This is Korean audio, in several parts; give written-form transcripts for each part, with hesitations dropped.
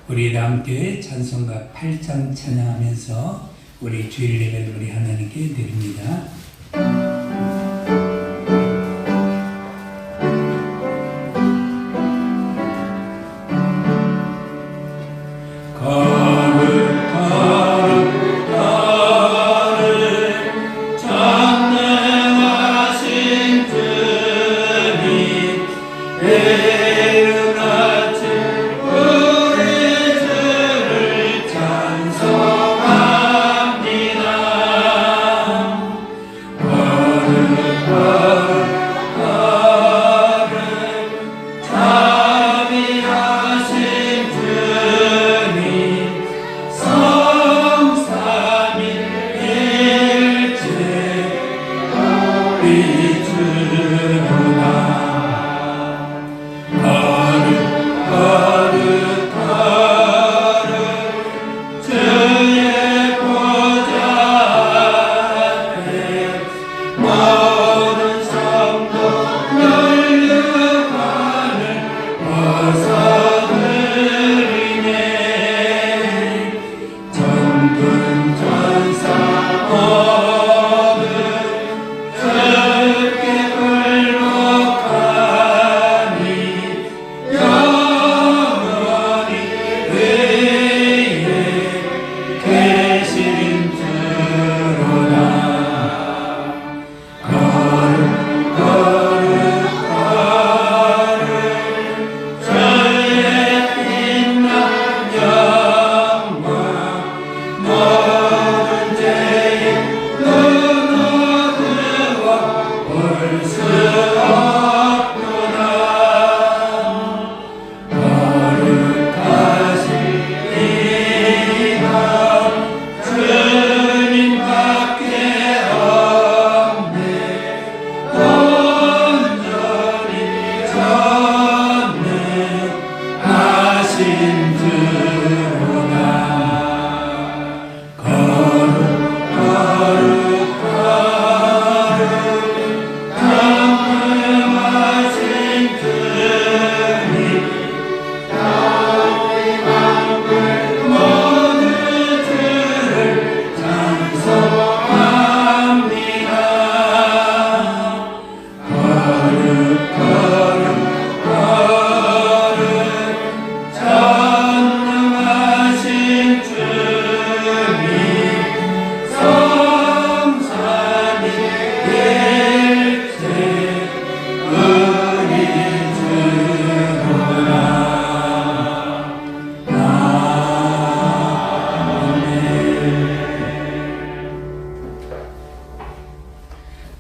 우리 남교회 찬송가 8장 찬양하면서 우리 주일 예배를 우리 하나님께 드립니다.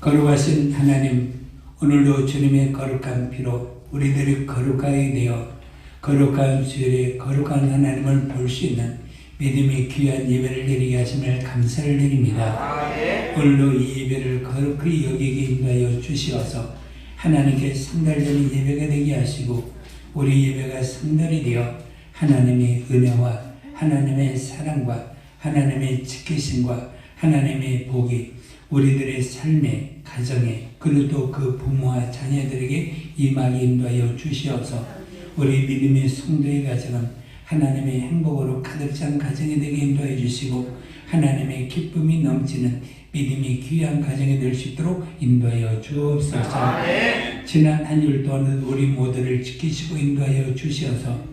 거룩하신 하나님, 오늘도 주님의 거룩한 피로 우리들이 거룩하게 되어 거룩한 주일에 거룩한 하나님을 볼 수 있는 믿음의 귀한 예배를 드리게 하심을 감사를 드립니다. 오늘도 이 예배를 거룩히 여기게 인도하여 주시어서 하나님께 상달되는 예배가 되게 하시고 우리 예배가 상달이 되어 하나님의 은혜와 하나님의 사랑과 하나님의 지키심과 하나님의 복이 우리들의 삶에, 가정에, 그리고 또 그 부모와 자녀들에게 임하게 인도하여 주시어서 우리 믿음의 성도의 가정은 하나님의 행복으로 가득 찬 가정이 되게 인도해 주시고 하나님의 기쁨이 넘치는 믿음이 귀한 가정이 될 수 있도록 인도하여 주옵소서. 지난 한 주 동안 우리 모두를 지키시고 인도하여 주시어서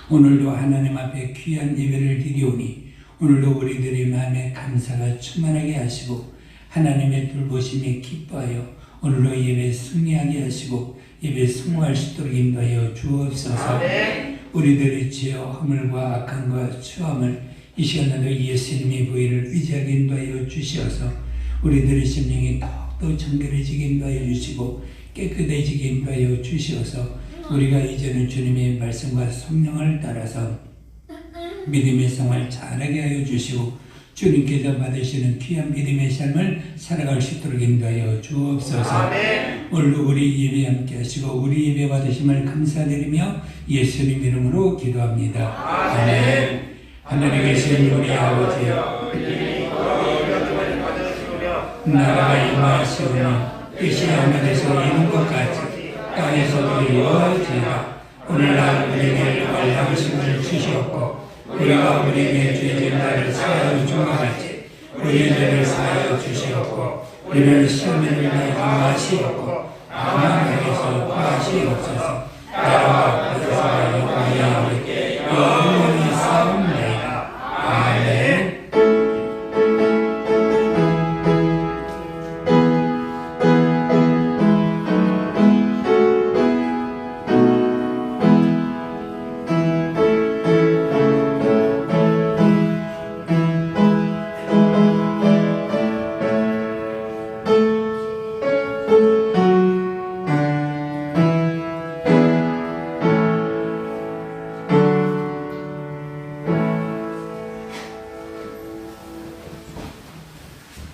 오늘도 하나님 앞에 귀한 예배를 드리오니 오늘도 우리들의 마음에 감사가 충만하게 하시고 하나님의 돌보심에 기뻐하여 오늘도 예배 승리하게 하시고 예배 승리할 수 있도록 인도하여 주옵소서. 우리들의 죄와 허물과 악함과 추함을 이 시간에도 예수님의 보혈을 의지하게 인도하여 주시어서 우리들의 심령이 더욱더 정결해지게 인도하여 주시고 깨끗해지게 인도하여 주시어서 우리가 이제는 주님의 말씀과 성령을 따라서 믿음의 생활을 잘하게 하여 주시고 주님께서 받으시는 귀한 믿음의 삶을 살아갈 수 있도록 인도하여 주옵소서. 오늘도 우리 예배 함께 하시고 우리 예배 받으심을 감사드리며 예수님 이름으로 기도합니다. 아멘. 하늘에 계신 우리 아버지여, 나라가 임하시오니 뜻이 하늘에서 이룬 것 같이 땅에서도 이루어지리라. 오늘날 우리에게 먹을 양식을 주시옵고 우리가 우리에게 죄진 자를 사하여 준 것 같이 우리 죄를 사하여 주시옵고 우리를 시험에 들게 마시옵고 악마에게서 구하시옵소서. 나라와 권세와 영광이 영원히 싸움나이다. 아멘.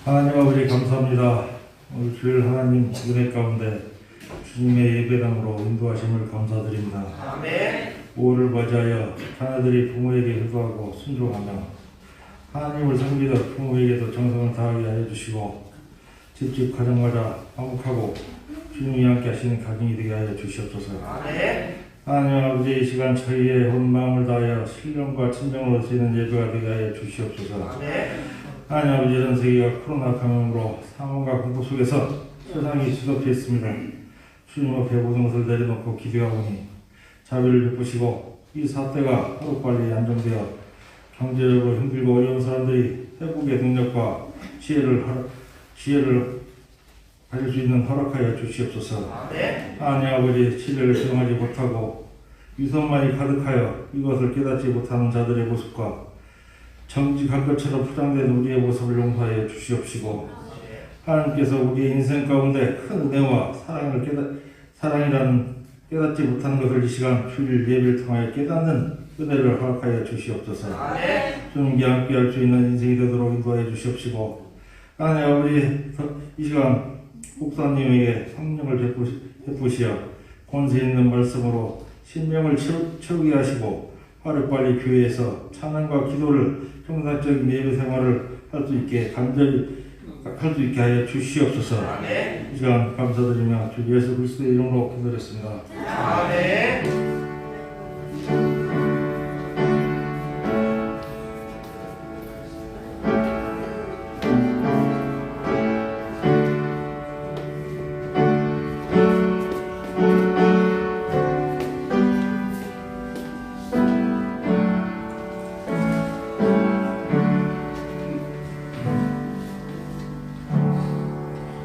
하나님 아버지 감사합니다. 오늘 주일 하나님 은혜 가운데 주님의 예배당으로 인도하심을 감사드립니다. 아멘. 5월을 맞이하여 자녀들이 부모에게 효도하고 순종하며 하나님을 섬기듯 부모에게도 정성을 다하게 하여 주시고 집집 가정마다 화목하고 주님이 함께 하시는 가정이 되게 하여 주시옵소서. 아멘. 하나님 아버지 이 시간 저희의 온 마음을 다하여 신령과 친정으로 쓰이는 예배가 되게 하여 주시옵소서. 아멘. 하나님 아버지 전 세계가 코로나 감염으로 사망과 공포 속에서 세상이 수습해 있습니다. 주님 앞에 모든 것을 내려놓고 기도하오니 자비를 베푸시고 이 사태가 하루빨리 안정되어 경제적으로 힘들고 어려운 사람들이 회복의 능력과 지혜를 가질 수 있는 허락하여 주시옵소서. 아멘. 하나님 아버지 진리를 수용하지 못하고 위선만이 가득하여 이것을 깨닫지 못하는 자들의 모습과 정직한 것처럼 포장된 우리의 모습을 용서하여 주시옵시고 하나님께서 우리의 인생 가운데 큰 은혜와 사랑이라는 깨닫지 못하는 것을 이 시간 주일 예배를 통하여 깨닫는 은혜를 허락하여 주시옵소서. 아멘. 주님께 함께 할 수 있는 인생이 되도록 인도하여 주시옵시고 하나님 아버지 이 시간 목사님에게 성령을 베푸시어 권세 있는 말씀으로 신명을 채우게 하시고 하루빨리 교회에서 찬양과 기도를 평상적인 예배 생활을 할 수 있게 간절히 할 수 있게 하여 주시옵소서. 아멘. 이 시간 감사드리며 주 예수 그리스도의 이름으로 기도드렸습니다. 아멘.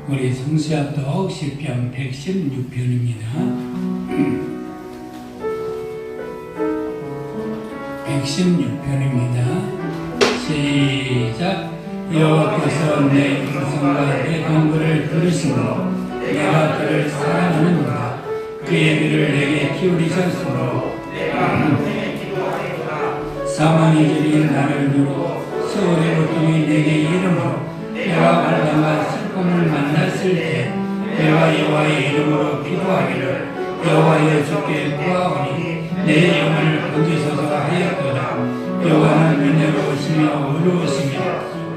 우리 성수합독 시편 116편입니다. 116편입니다. 시작. 여호와께서 내 음성과 내 간구를 들으시므로 내가 그를 사랑하는구나. 그의 귀를 내게 기울이셨으므로 내가 그에게 기도하리로다. 사망의 줄이 나를 누르고 수월의 고통이 내게 이르므로 내가 말다가 슬픔을 만났을 때 내가 여호와의 이름으로 기도하기를 여호와여 주께 구하오니 내 영을 건지소서 하였도다. 여호와는 은혜로우시며 의로우시며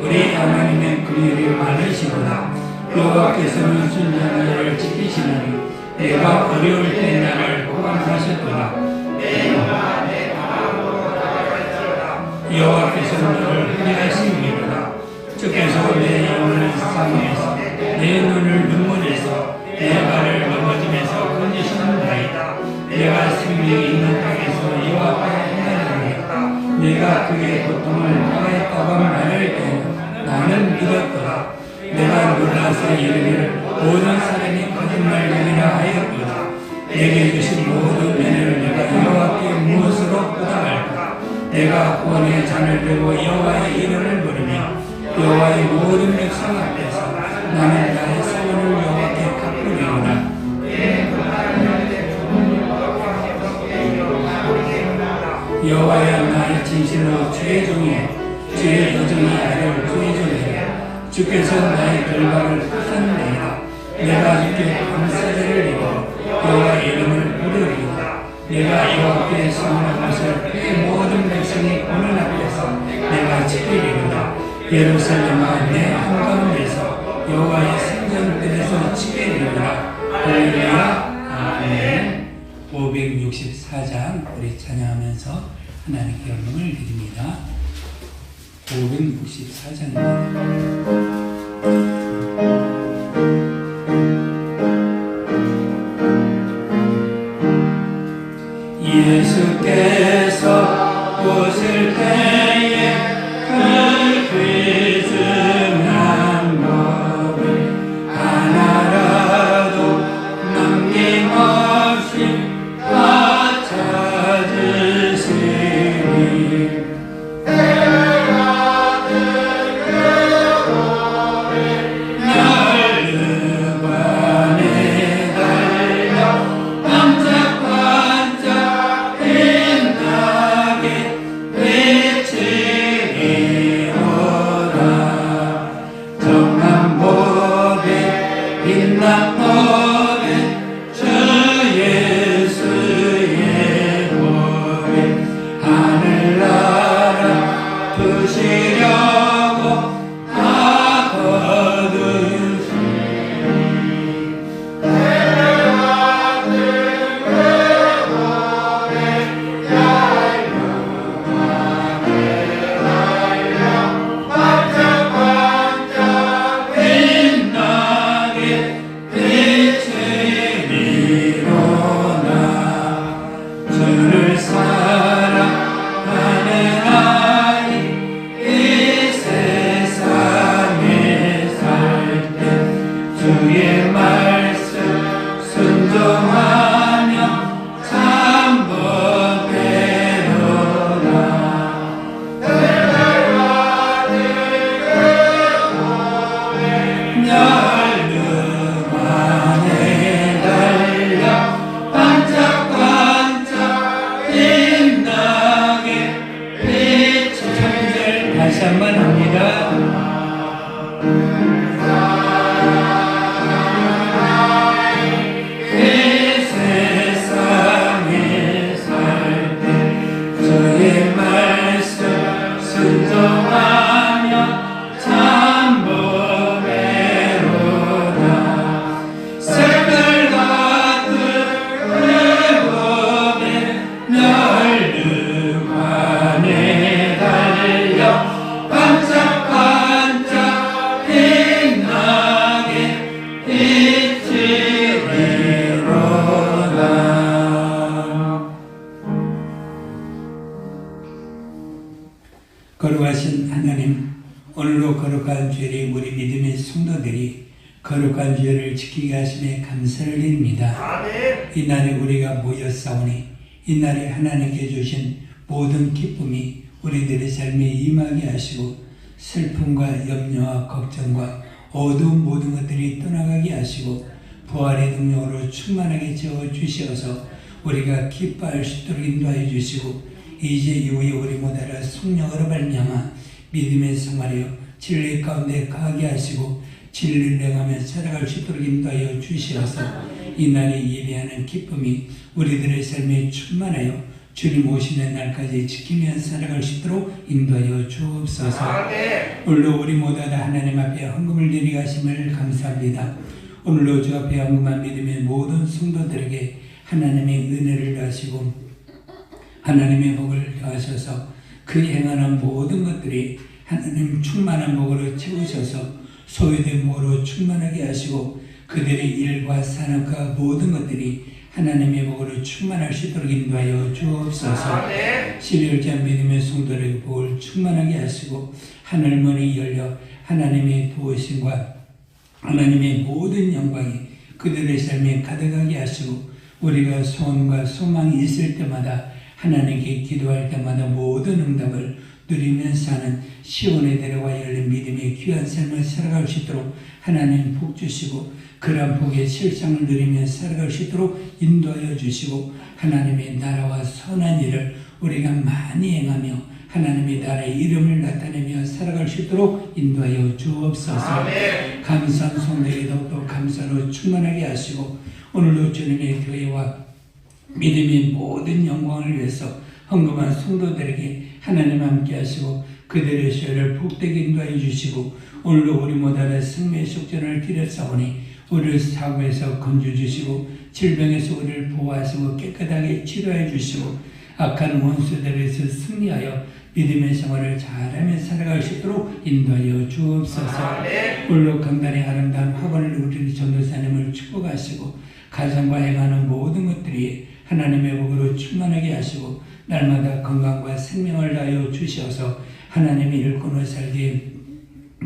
우리 하나님의 긍휼이 많으시구나. 여호와께서는 순전한 자를 지키시느니 내가 어려울 때 나를 보관하셨도다. 내 영아 내 마음으로 나아갈지어다. 여호와께서는 너를 회개하시니로다. 주께서 내 영혼을 상해서 내 눈을 눈물에서 내 발을 넘어짐에서 건지시는나이다. 내가 생명이 있는 땅에서 여호와께 행하리로다. 내가 그의 고통을 당했다고 말할 때 나는 믿었도다. 내가 놀라서 이르기를 모든 사람이 거짓말쟁이라 하였도다. 내게 주신 모든 은혜를 내가 여호와께 무엇으로 보답할까? 내가 구원의 잔을 들고 여호와의 이름을 부르며 여호와의 모든 백성 앞에서 나는 나의 소원을 여호와께 갚으리로다. 여호와여 나의 진실로 주의 종이에 주의 여정이 나를 주의 종이라. 주께서 나의 결박을 하셨나이다. 내가 주께 감사제를 입어 여호와의 이름을 부르리로다. 내가 여호와께 성한 것을 그의 모든 백성이 보는 앞에서 내가 지키리로다. 예루살렘아 내 한가운데서 여호와의 생전들에서 지키리로다. 할렐루야. 아멘. 564장 우리 찬양하면서 하나님께 영광을 드립니다. 564장입니다. 예수께서 오실 때에 그 귀중한 법을 하나라도 남김없이 다 찾으시니 멸관에 달려 반짝반짝 빛나게 비치리로다. 정한 법에 빛난 법에 주 예수의 법에 하늘나라 부시려고 다 주를 사랑하는 아이 이 세상에 살 때 주의 말씀 순종하며 참법대로다. 멸류관에 달려 반짝반짝 빛나게 빛이 천절 다시 한번 합니다. 이 세상에 살 때 주의 말씀 순종하며 참법대로다. 새들 같은 그 법에 멸류관에 달려 반짝반짝 빛나게 비치리로다. 거룩하신 하나님, 오늘도 거룩한 주일에 우리 믿음의 성도들이 거룩한 주일을 지키게 하심에 감사를 드립니다. 아멘. 이날에 우리가 모였사오니 이날에 하나님께 주신 모든 기쁨이 우리들의 삶에 임하게 하시고 슬픔과 염려와 걱정과 어두운 모든 것들이 떠나가게 하시고 부활의 능력으로 충만하게 채워주시어서 우리가 기뻐할 수 있도록 인도하여 주시고 이제 이후에 우리 모두가 성령으로 말미암아 믿음의 생활하여 진리 가운데 가게 하시고 진리를 행하며 살아갈 수 있도록 인도하여 주시어서 이날에 예배하는 기쁨이 우리들의 삶에 충만하여 주님 오시는 날까지 지키며 살아갈 수 있도록 인도하여 주옵소서. 아멘. 오늘도 우리 모두 다 하나님 앞에 헌금을 드리게 하심을 감사합니다. 오늘도 주 앞에 헌금한 믿음의 모든 성도들에게 하나님의 은혜를 하시고 하나님의 복을 더하셔서 그 행하는 모든 것들이 하나님 충만한 복으로 채우셔서 소유된 복으로 충만하게 하시고 그들의 일과 산업과 모든 것들이 하나님의 복으로 충만할 수 있도록 인도하여 주옵소서. 아멘. 12월째 믿음의 성도들에게 복을 충만하게 하시고 하늘문이 열려 하나님의 도우심과 하나님의 모든 영광이 그들의 삶에 가득하게 하시고 우리가 소원과 소망이 있을 때마다 하나님께 기도할 때마다 모든 응답을 누리면서 하는 시온의 데려와 열린 믿음의 귀한 삶을 살아갈 수 있도록 하나님 복 주시고 그러한 복의 실상을 누리며 살아갈 수 있도록 인도하여 주시고 하나님의 나라와 선한 일을 우리가 많이 행하며 하나님의 나라의 이름을 나타내며 살아갈 수 있도록 인도하여 주옵소서. 아멘. 감사한 성도에게 더욱더 감사로 충만하게 하시고 오늘도 주님의 교회와 믿음의 모든 영광을 위해서 헌금한 성도들에게 하나님 함께 하시고 그들의 시혈을 복되게 인도하여 주시고 오늘도 우리 모두의 생명의 속전을 드렸사오니 우리를 사고에서 건져주시고 질병에서 우리를 보호하시고 깨끗하게 치료해 주시고 악한 원수들에서 승리하여 믿음의 생활을 잘하며 살아갈 수 있도록 인도하여 주옵소서. 올로 강단의 아름다운 학원을 우리 전도사님을 축복하시고 가정과 행하는 모든 것들이 하나님의 복으로 충만하게 하시고 날마다 건강과 생명을 다하여 주셔서 하나님의 일꾼으로 살기에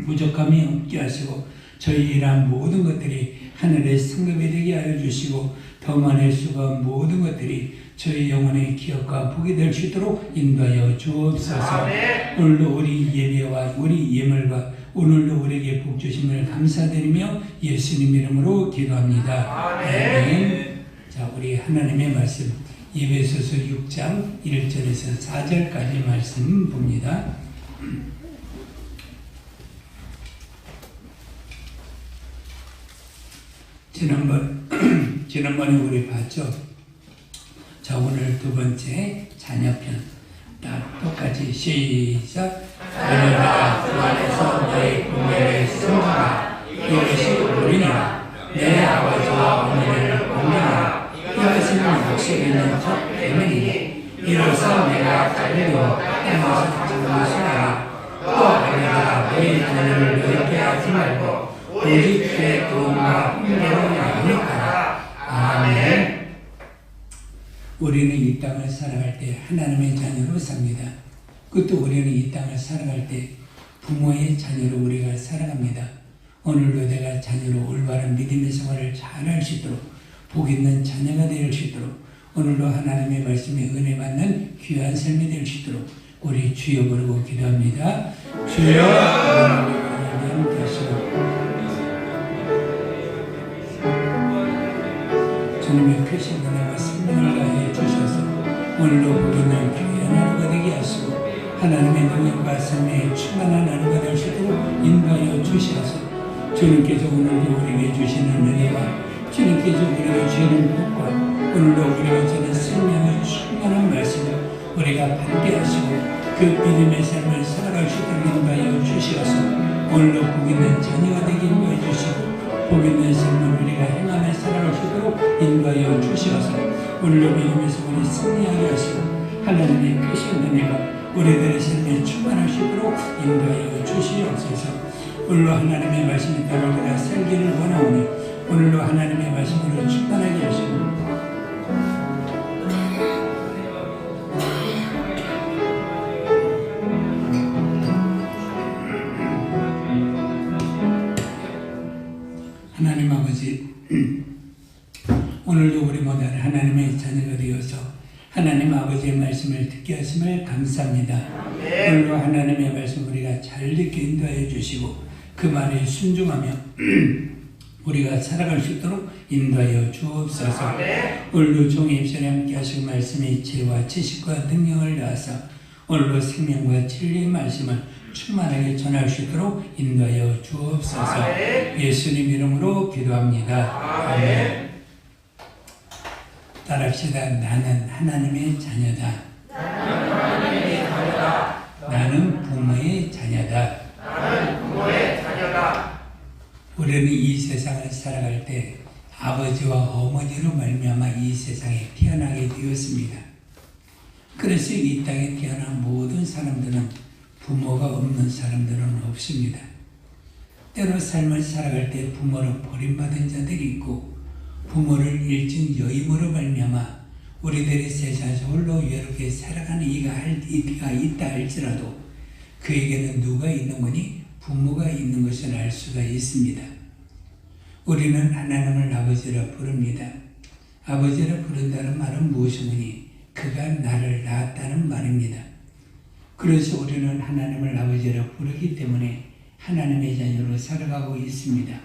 부족함이 없게 하시고 저희 일한 모든 것들이 하늘의 성급이 되게 하여 주시고 더 많을 수가 모든 것들이 저희 영혼의 기억과 복이 될 수 있도록 인도하여 주옵소서. 오늘도 우리 예배와 우리 예물과 오늘도 우리에게 복 주심을 감사드리며 예수님 이름으로 기도합니다. 아멘. 자, 우리 하나님의 말씀 에베소서 6장 1절에서 4절까지 말씀 봅니다. 지난번에 우리 봤죠? 자, 오늘 두 번째 자녀편. 딱 똑같이 시작. 너희가 주 안에서 너희 구매를 승하라. 이것이 우리니라. 내 아버지와 어머니를 공경하라. 이것은 약속 있는 첫 때문이니 이로써 내가 자기로 땅에서 죽은 것을 알아. 또 아버지가 너희 자녀를 너희께 하지 말고 오직 주의 도움과 힘으로 나오니까. 아멘. 우리는 이 땅을 살아갈 때 하나님의 자녀로 삽니다. 그것도 우리는 이 땅을 살아갈 때 부모의 자녀로 우리가 살아갑니다. 오늘도 내가 자녀로 올바른 믿음의 생활을 잘할 수 있도록 복 있는 자녀가 될 수 있도록 오늘도 하나님의 말씀에 은혜 받는 귀한 삶이 될 수 있도록 우리 주여 부르고 기도합니다. 주여 오늘도 되시고 주님의 크신 은혜와 생명을 다해 주셔서 오늘도 복 있는 귀한 하루가 되게 하시고 하나님의 능력과 삶에 충만한 하루가 될 수 있도록 인도하여 주셔서 주님께서 오늘도 우리에게 주시는 은혜와 주님께서 우리에게 주시는 복과 오늘도 우리가 주는 생명의 충만한 말씀을 우리가 받게 하시고 그 믿음의 삶을 살아갈 수 있도록 인도하여 주셔서 오늘도 복 있는 자녀가 되게 인도해 주시고 복 있는 삶을 우리가 행하며 살아갈 수 있도록 인도하여 주셔서 오늘도 믿음의 삶을 승리하게 하시고 하나님의 크신 은혜가 우리들의 삶에 충만할 수 있도록 인도하여 주시옵소서. 오늘도 하나님의 말씀에 따라 우리가 살기를 원하오니 오늘도 하나님의 말씀으로 충만하게 하시고 하나님 아버지 오늘도 우리 모두 하나님의 자녀가 되어서 하나님 아버지의 말씀을 듣게 하심을 감사합니다. 오늘도 하나님의 말씀 우리가 잘 듣게 인도하여 주시고 그 말에 순종하며 우리가 살아갈 수 있도록 인도하여 주옵소서. 오늘도 종의 입술에 함께 하시고 말씀의 지혜와 지식과 능력을 다하사 오늘도 생명과 진리의 말씀을 충만하게 전할 수 있도록 인도하여 주옵소서. 예수님 이름으로 기도합니다. 아멘. 따라합시다. 나는 하나님의 자녀다. 나는 부모의 자녀다. 우리는 이 세상을 살아갈 때 아버지와 어머니로 말미암아 이 세상에 태어나게 되었습니다. 그래서 이 땅에 태어난 모든 사람들은 부모가 없는 사람들은 없습니다. 때로 삶을 살아갈 때 부모로 버림받은 자들이 있고 부모를 잃은 여임으로 말미암아 우리들이 세상에서 홀로 외롭게 살아가는 이가 있다 할지라도 그에게는 누가 있는 거니? 부모가 있는 것을 알 수가 있습니다. 우리는 하나님을 아버지라 부릅니다. 아버지라 부른다는 말은 무엇이니? 그가 나를 낳았다는 말입니다. 그래서 우리는 하나님을 아버지라 부르기 때문에 하나님의 자녀로 살아가고 있습니다.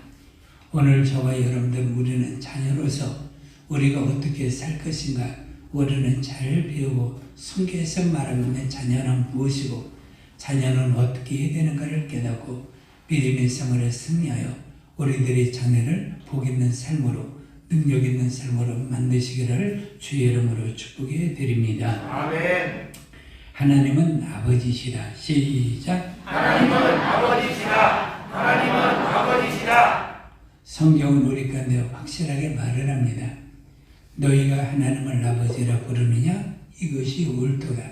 오늘 저와 여러분들 우리는 자녀로서 우리가 어떻게 살 것인가 우리는 잘 배우고 성경에서 말하고 있는 자녀는 무엇이고 자녀는 어떻게 해야 되는가를 깨닫고 믿음의 생활을 승리하여 우리들의 자녀를 복 있는 삶으로 능력 있는 삶으로 만드시기를 주의 이름으로 축복해 드립니다. 아멘. 하나님은 아버지시다. 시작. 하나님은 아버지시다. 하나님은 아버지시다. 성경은 우리 가운데 확실하게 말을 합니다. 너희가 하나님을 아버지라 부르느냐? 이것이 옳도다.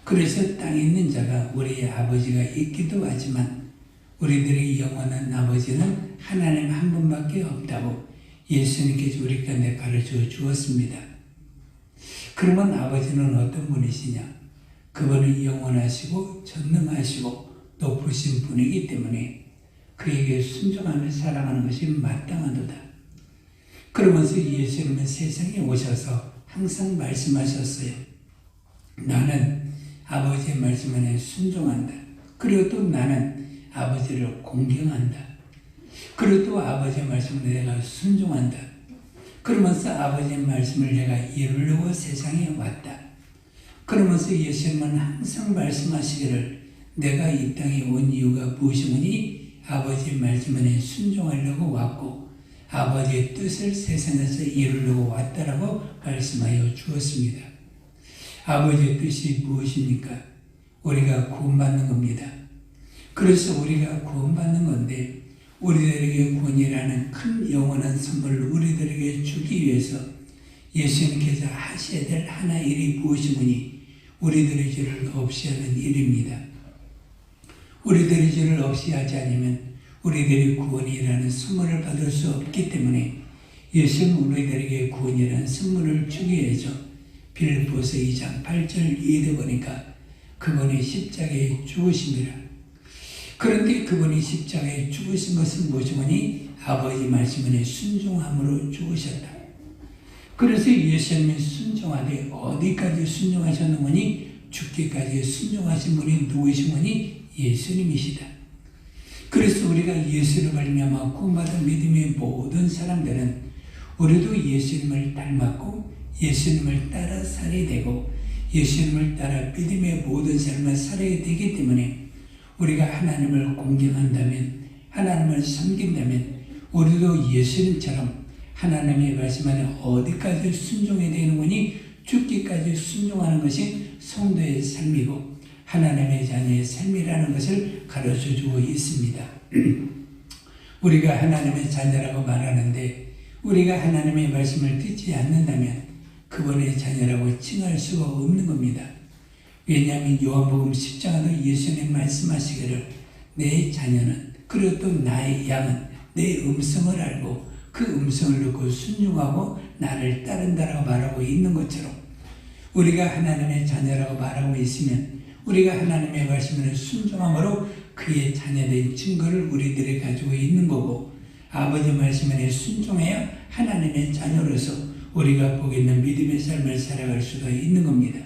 그래서 땅에 있는 자가 우리의 아버지가 있기도 하지만 우리들의 영원한 아버지는 하나님 한 분밖에 없다고 예수님께서 우리 가운데 가르쳐 주었습니다. 그러면 아버지는 어떤 분이시냐? 그분은 영원하시고 전능하시고 높으신 분이기 때문에 그에게 순종하며 살아가는 것이 마땅하도다. 그러면서 예수님은 세상에 오셔서 항상 말씀하셨어요. 나는 아버지의 말씀 안에 순종한다. 그리고 또 나는 아버지를 공경한다. 그리고 또 아버지의 말씀을 내가 순종한다. 그러면서 아버지의 말씀을 내가 이루려고 세상에 왔다. 그러면서 예수님은 항상 말씀하시기를 내가 이 땅에 온 이유가 무엇이오니 아버지의 말씀 안에 순종하려고 왔고 아버지의 뜻을 세상에서 이루려고 왔다라고 말씀하여 주었습니다. 아버지의 뜻이 무엇입니까? 우리가 구원받는 겁니다. 그래서 우리가 구원받는 건데 우리들에게 구원이라는 큰 영원한 선물을 우리들에게 주기 위해서 예수님께서 하셔야 될 하나의 일이 무엇이오니 우리들의 죄를 없이 하는 일입니다. 우리들의 죄를 없이 하지 않으면 우리들이 구원이라는 선물을 받을 수 없기 때문에 예수는 우리들에게 구원이라는 선물을 주기 위해서 빌립보서 2장 8절 이해되 보니까 그분이 십자가에 죽으십니다. 그런데 그분이 십자가에 죽으신 것은 무엇이오니 아버지 말씀에 순종함으로 죽으셨다. 그래서 예수님이 순종하되 어디까지 순종하셨느니 죽기까지 순종하신 분이 누구시오니 예수님이시다. 그래서 우리가 예수를 말미암아 구원받은 믿음의 모든 사람들은 우리도 예수님을 닮았고 예수님을 따라 살아야 되고 예수님을 따라 믿음의 모든 삶을 살아야 되기 때문에 우리가 하나님을 공경한다면 하나님을 섬긴다면 우리도 예수님처럼 하나님의 말씀 안에 어디까지 순종해야 되는 거니 죽기까지 순종하는 것이 성도의 삶이고 하나님의 자녀의 삶이라는 것을 가르쳐주고 있습니다. 우리가 하나님의 자녀라고 말하는데 우리가 하나님의 말씀을 듣지 않는다면 그분의 자녀라고 칭할 수가 없는 겁니다. 왜냐하면 요한복음 10장에도 예수님 말씀하시기를 내 자녀는 그리고 또 나의 양은 내 음성을 알고 그 음성을 듣고 순종하고 나를 따른다라고 말하고 있는 것처럼 우리가 하나님의 자녀라고 말하고 있으면 우리가 하나님의 말씀을 순종함으로 그의 자녀된 증거를 우리들이 가지고 있는 거고 아버지 말씀에 순종해야 하나님의 자녀로서 우리가 보고 있는 믿음의 삶을 살아갈 수가 있는 겁니다.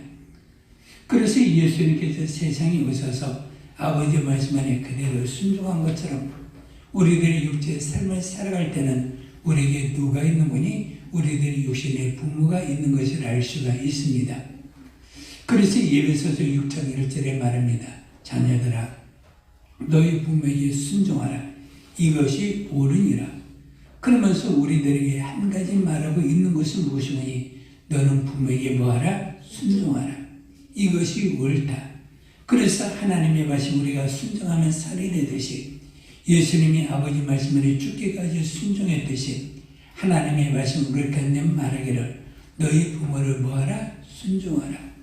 그래서 예수님께서 세상에 오셔서 아버지 말씀 안에 그대로 순종한 것처럼 우리들의 육체의 삶을 살아갈 때는 우리에게 누가 있는 거니? 우리들의 육신의 부모가 있는 것을 알 수가 있습니다. 그래서 예배소서 6장 1절에 말합니다. 자녀들아 너희 부모에게 순종하라. 이것이 옳으니라. 그러면서 우리들에게 한 가지 말하고 있는 것은 무엇이니? 너는 부모에게 뭐하라? 순종하라. 이것이 옳다. 그래서 하나님의 말씀 우리가 순종하면 살이 되듯이 예수님이 아버지 말씀을 죽기까지 순종했듯이 하나님의 말씀 우리가 말하기를 너희 부모를 뭐하라? 순종하라.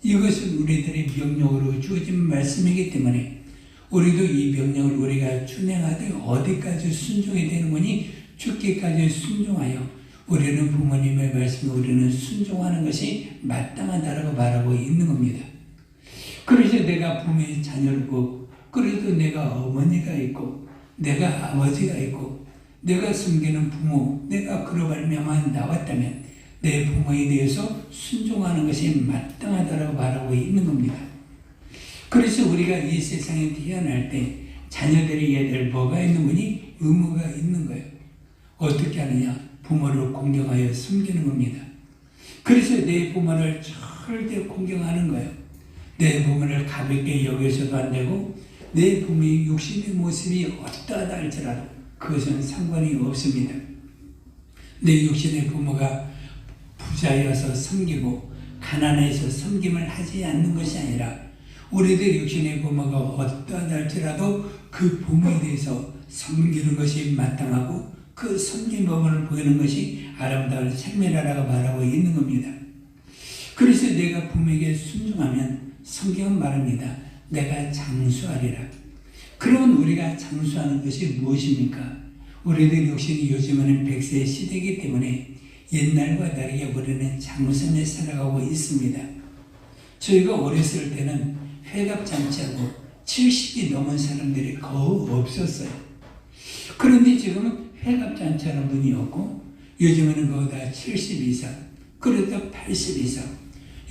이것은 우리들의 명령으로 주어진 말씀이기 때문에 우리도 이 명령을 우리가 준행하되 어디까지 순종해야 되는 거니? 죽기까지 순종하여 우리는 부모님의 말씀에 우리는 순종하는 것이 마땅하다라고 말하고 있는 겁니다. 그래서 내가 부모의 자녀고 그래도 내가 어머니가 있고 내가 아버지가 있고 내가 섬기는 부모 내가 그로 말미암아 나왔다면 내 부모에 대해서 순종하는 것이 마땅하다라고 말하고 있는 겁니다. 그래서 우리가 이 세상에 태어날 때 자녀들에게 뭐가 있는 거니? 의무가 있는 거예요. 어떻게 하느냐? 부모를 공경하여 섬기는 겁니다. 그래서 내 부모를 절대 공경하는 거예요. 내 부모를 가볍게 여겨서도 안 되고 내 부모의 육신의 모습이 어떠하다 할지라도 그것은 상관이 없습니다. 내 육신의 부모가 부자여서 섬기고 가난해서 섬김을 하지 않는 것이 아니라 우리들 육신의 부모가 어떠하다 할지라도 그 부모에 대해서 섬기는 것이 마땅하고 그 섬김법을 보이는 것이 아름다운 생명이라고 말하고 있는 겁니다. 그래서 내가 부모에게 순종하면 성경은 말합니다. 내가 장수하리라. 그러면 우리가 장수하는 것이 무엇입니까? 우리들 역시 요즘에는 100세 시대이기 때문에 옛날과 다르게 우리는 장수에 살아가고 있습니다. 저희가 어렸을 때는 회갑잔치하고 70이 넘은 사람들이 거의 없었어요. 그런데 지금은 회갑잔치하는 분이 없고 요즘에는 거의 다 70 이상, 그래도 80 이상,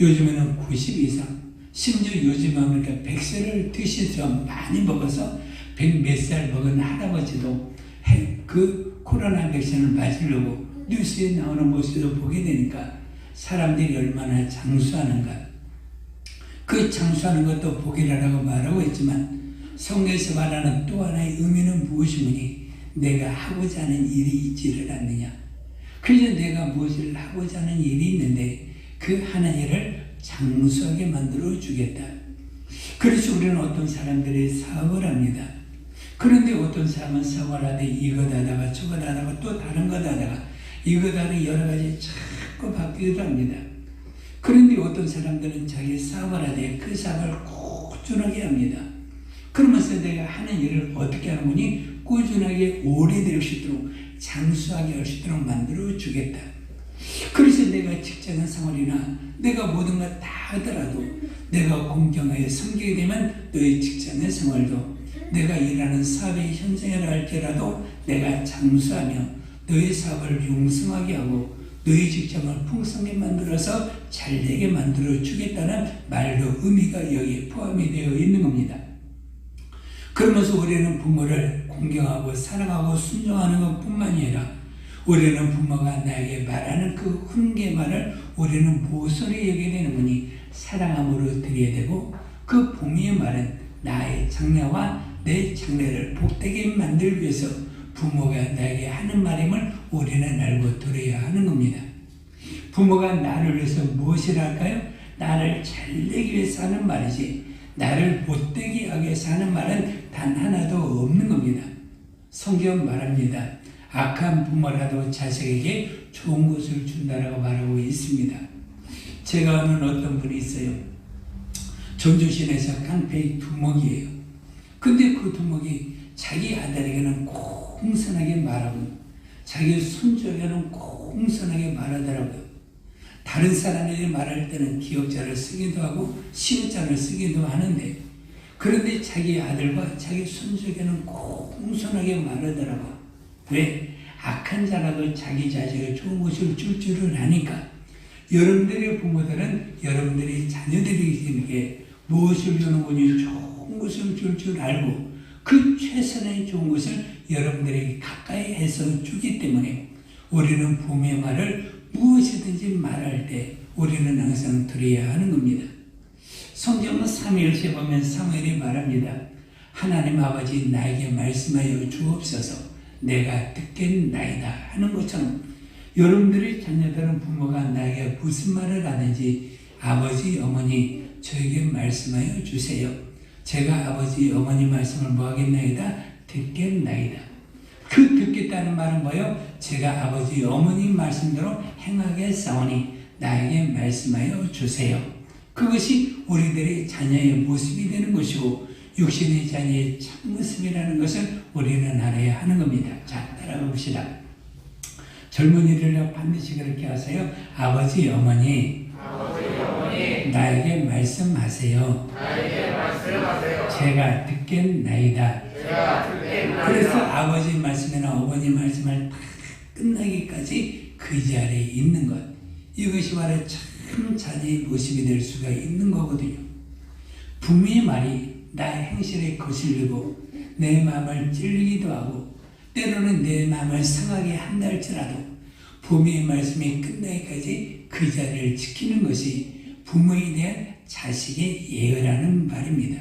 요즘에는 90 이상, 심지어 요즘은 그러니까 100세를 드시죠. 많이 먹어서 100 몇 살 먹은 할아버지도 그 코로나 백신을 맞으려고 뉴스에 나오는 모습을 보게 되니까 사람들이 얼마나 장수하는가. 그 장수하는 것도 복이라고 말하고 있지만 성경에서 말하는 또 하나의 의미는 무엇이니 내가 하고자 하는 일이 있지를 않느냐. 그래서 내가 무엇을 하고자 하는 일이 있는데 그 하는 일을 장수하게 만들어 주겠다. 그래서 우리는 어떤 사람들이 사업을 합니다. 그런데 어떤 사람은 사업을 하되 이것 하다가 저것 하다가 또 다른 것 하다가 이것 하다가 여러 가지 자꾸 바뀌기도 합니다. 그런데 어떤 사람들은 자기 사업을 하되 그 사업을 꾸준하게 합니다. 그러면서 내가 하는 일을 어떻게 하는 거니? 꾸준하게 오래될 수 있도록 장수하게 할 수 있도록 만들어 주겠다. 그래서 내가 직장 생활이나 내가 모든 것 다 하더라도 내가 공경하여 섬기게 되면 너의 직장의 생활도 내가 일하는 사업의 현장이라 할지라도 내가 장수하며 너의 사업을 용성하게 하고 너의 직장을 풍성하게 만들어서 잘되게 만들어 주겠다는 말도 의미가 여기에 포함이 되어 있는 겁니다. 그러면서 우리는 부모를 공경하고 사랑하고 순종하는 것뿐만이 아니라 우리는 부모가 나에게 말하는 그 훈계말을 우리는 무엇으로 여기게 되는 거니 사랑함으로 드려야 되고 그 부모의 말은 나의 장래와 내 장래를 복되게 만들기 위해서 부모가 나에게 하는 말임을 우리는 알고 들어야 하는 겁니다. 부모가 나를 위해서 무엇을 할까요? 나를 잘되기 위해서 하는 말이지 나를 못되게 하기 위해서 하는 말은 단 하나도 없는 겁니다. 성경 말합니다. 악한 부모라도 자식에게 좋은 것을 준다라고 말하고 있습니다. 제가 아는 어떤 분이 있어요. 전주시내에서 깡패의 두목이에요. 근데 그 두목이 자기 아들에게는 공손하게 말하고 자기 손주에게는 공손하게 말하더라고요. 다른 사람에게 말할 때는 기억자를 쓰기도 하고 시옷자를 쓰기도 하는데 그런데 자기 아들과 자기 손주에게는 공손하게 말하더라고요. 왜? 악한 자라도 자기 자식을 좋은 것을 줄 줄을 아니까. 여러분들의 부모들은 여러분들의 자녀들에게 무엇을 주는 것이 좋은 것을 줄 줄 알고 그 최선의 좋은 것을 여러분들에게 가까이 해서 주기 때문에 우리는 부모의 말을 무엇이든지 말할 때 우리는 항상 들어야 하는 겁니다. 성경은 사무엘서에 보면 사무엘이 말합니다. 하나님 아버지 나에게 말씀하여 주옵소서 내가 듣겠나이다 하는 것처럼 여러분들의 자녀들은 부모가 나에게 무슨 말을 하든지 아버지 어머니 저에게 말씀하여 주세요. 제가 아버지 어머니 말씀을 뭐 하겠나이다? 듣겠나이다. 그 듣겠다는 말은 뭐예요? 제가 아버지 어머니 말씀대로 행하겠사오니 나에게 말씀하여 주세요. 그것이 우리들의 자녀의 모습이 되는 것이고 육신의 자녀의 참모습이라는 것을 우리는 알아야 하는 겁니다. 자, 따라가 봅시다. 젊은이들 반드시 그렇게 하세요. 아버지 어머니 나에게 말씀하세요. 제가 듣겠나이다. 그래서 아버지 말씀이나 어머니 말씀을 다 끝나기까지 그 자리에 있는 것. 이것이 바로 참 자녀의 모습이 될 수가 있는 거거든요. 부모의 말이 나의 행실에 거슬리고 내 마음을 찔리기도 하고 때로는 내 마음을 상하게 한다 할지라도 부모의 말씀이 끝나기까지 그 자리를 지키는 것이 부모에 대한 자식의 예의라는 말입니다.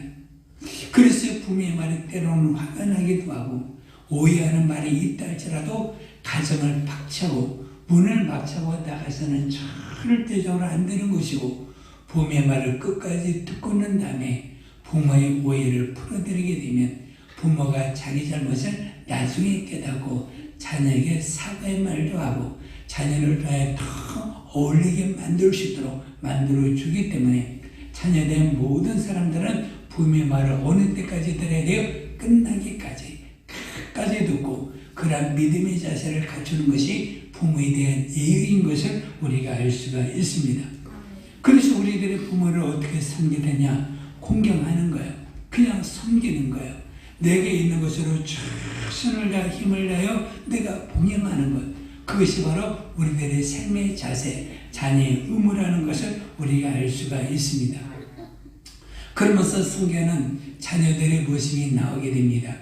그래서 부모의 말이 때로는 화가 나기도 하고 오해하는 말이 있다 할지라도 가정을 박차고 문을 박차고 나가서는 절대적으로 안 되는 것이고 부모의 말을 끝까지 듣고 난 다음에 부모의 오해를 풀어드리게 되면 부모가 자기 잘못을 나중에 깨닫고 자녀에게 사과의 말도 하고 자녀를 더 어울리게 만들 수 있도록 만들어주기 때문에 자녀된 모든 사람들은 부모의 말을 어느 때까지 들어야 돼요? 끝나기까지 끝까지 듣고 그러한 믿음의 자세를 갖추는 것이 부모에 대한 예의인 것을 우리가 알 수가 있습니다. 그래서 우리들의 부모를 어떻게 섬기느냐? 공경하는 거예요. 그냥 섬기는 거예요. 내게 있는 것으로 최선을 다해 힘을 다하여 내가 봉양하는 것. 그것이 바로 우리들의 삶의 자세, 자녀의 의무라는 것을 우리가 알 수가 있습니다. 그러면서 성경은 자녀들의 모습이 나오게 됩니다.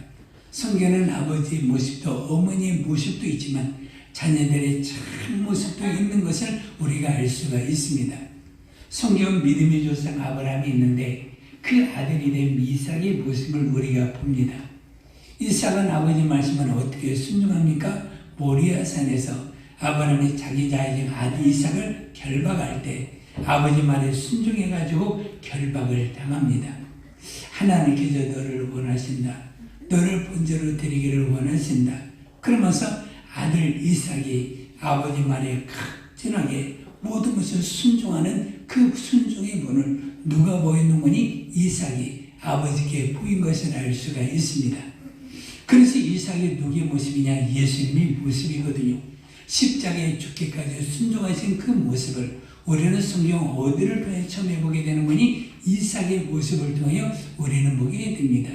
성경은 아버지의 모습도 어머니의 모습도 있지만 자녀들의 참 모습도 있는 것을 우리가 알 수가 있습니다. 성경은 믿음의 조상 아브라함이 있는데 그 아들이 된 이삭의 모습을 우리가 봅니다. 이삭은 아버지 말씀을 어떻게 순종합니까? 모리아산에서 아브라함이 자기 자식 아들 이삭을 결박할 때 아버지 말에 순종해가지고 결박을 당합니다. 하나님께서 너를 원하신다. 너를 본처로 드리기를 원하신다. 그러면서 아들 이삭이 아버지 말에 각진하게 모든 것을 순종하는 그 순종의 문을 누가 보이는 거니? 이삭이 아버지께 보인 것을 알 수가 있습니다. 그래서 이삭이 누구의 모습이냐? 예수님의 모습이거든요. 십자가에 죽기까지 순종하신 그 모습을 우리는 성경 어디를 통해 처음 해보게 되는 거니? 이삭의 모습을 통해 우리는 보게 됩니다.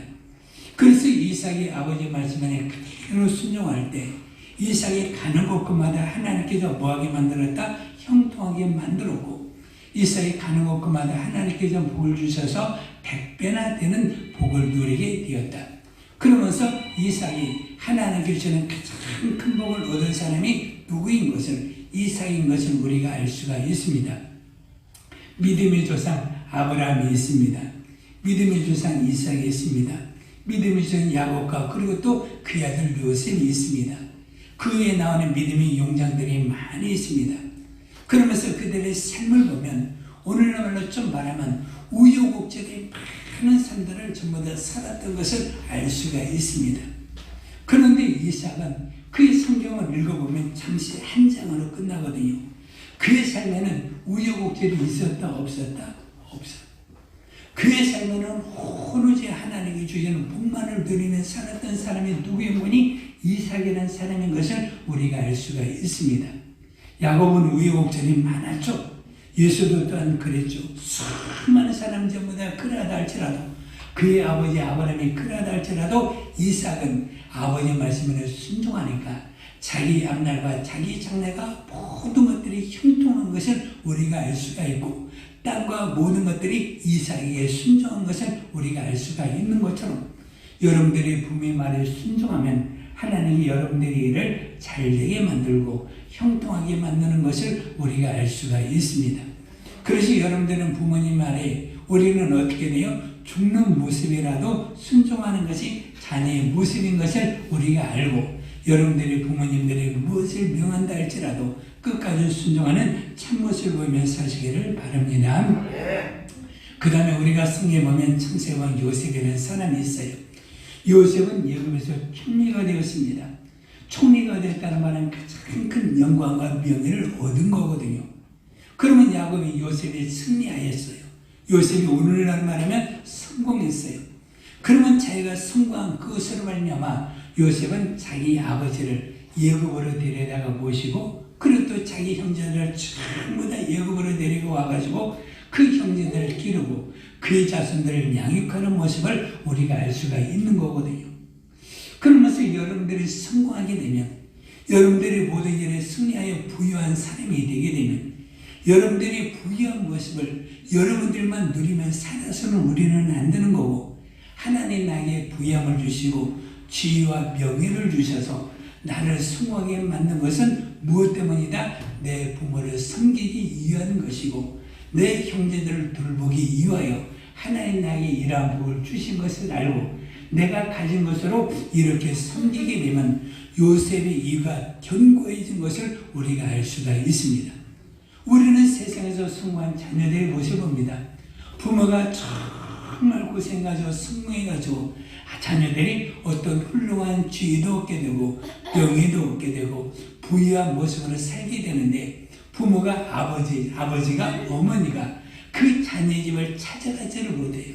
그래서 이삭이 아버지 말씀에 그대로 순종할 때 이삭이 가는 곳마다 하나님께서 뭐하게 만들었다? 형통하게 만들었고 이삭이 가는 곳마다 하나님께서 복을 주셔서 100배나 되는 복을 누리게 되었다. 그러면서 이삭이 하나님께 주는 가장 큰 복을 얻은 사람이 누구인 것을 이삭인 것을 우리가 알 수가 있습니다. 믿음의 조상 아브라함이 있습니다. 믿음의 조상 이삭이 있습니다. 믿음의 조상 야곱과 그리고 또 그 아들 요셉이 있습니다. 그 위에 나오는 믿음의 용장들이 많이 있습니다. 그러면서 그들의 삶을 보면 오늘날로 좀 말하면 우여곡절이 많은 삶들을 전부 다 살았던 것을 알 수가 있습니다. 그런데 이삭은 그의 성경을 읽어보면 잠시 한 장으로 끝나거든요. 그의 삶에는 우여곡절이 있었다 없었다? 없었다. 그의 삶에는 오로지 하나님이 주시는 복만을 누리며 살았던 사람이 누구인 분이 이삭이라는 사람인 것을 우리가 알 수가 있습니다. 야곱은 우여곡절이 많았죠. 예수도 또한 그랬죠. 수많은 사람 전부 다 그러하다 할지라도 그의 아버지 아브라함이 그러하다 할지라도 이삭은 아버지 말씀에 순종하니까 자기 양날과 자기 장래가 모든 것들이 형통한 것을 우리가 알 수가 있고 땅과 모든 것들이 이삭에게 순종한 것을 우리가 알 수가 있는 것처럼 여러분들이 부모의 말에 순종하면 하나님이 여러분들의 일을 잘되게 만들고 형통하게 만드는 것을 우리가 알 수가 있습니다. 그래서 여러분들은 부모님 말에 우리는 어떻게 돼요? 죽는 모습이라도 순종하는 것이 자녀의 모습인 것을 우리가 알고 여러분들이 부모님들이 무엇을 명한다 할지라도 끝까지 순종하는 참모습을 보면서 사시기를 바랍니다. 그 다음에 우리가 성경에 보면 창세왕 요셉이라는 사람이 있어요. 요셉은 예굽에서 총리가 되었습니다. 총리가 됐다는 말은 가장 큰 영광과 명예를 얻은 거거든요. 그러면 야곱이 요셉이 승리하였어요. 요셉이 오늘날 말하면 성공했어요. 그러면 자기가 성공한 그것으로 말미암아 요셉은 자기 아버지를 예굽으로 데려다가 모시고 그리고 또 자기 형제들을 전부 다 예굽으로 데리고 와가지고 그 형제들을 기르고 그의 자손들을 양육하는 모습을 우리가 알 수가 있는 거거든요. 그러면서 여러분들이 성공하게 되면 여러분들이 모든 일에 승리하여 부유한 사람이 되게 되면 여러분들이 부유한 모습을 여러분들만 누리면 살아서는 우리는 안 되는 거고 하나님 나에게 부유함을 주시고 지위와 명예를 주셔서 나를 성공하게 만든 것은 무엇 때문이다? 내 부모를 섬기기 위한 것이고 내 형제들을 돌보기 위하여 하나님 나에게 이러한 복을 주신 것을 알고 내가 가진 것으로 이렇게 섬기게 되면 요셉의 이유가 견고해진 것을 우리가 알 수가 있습니다. 우리는 세상에서 성공한 자녀들의 모습을 봅니다. 부모가 정말 고생해가지고 성공해가지고 자녀들이 어떤 훌륭한 지위도 얻게 되고 명예도 얻게 되고 부유한 모습으로 살게 되는데 부모가 아버지가 어머니가 그 자녀의 집을 찾아가지를 못해요.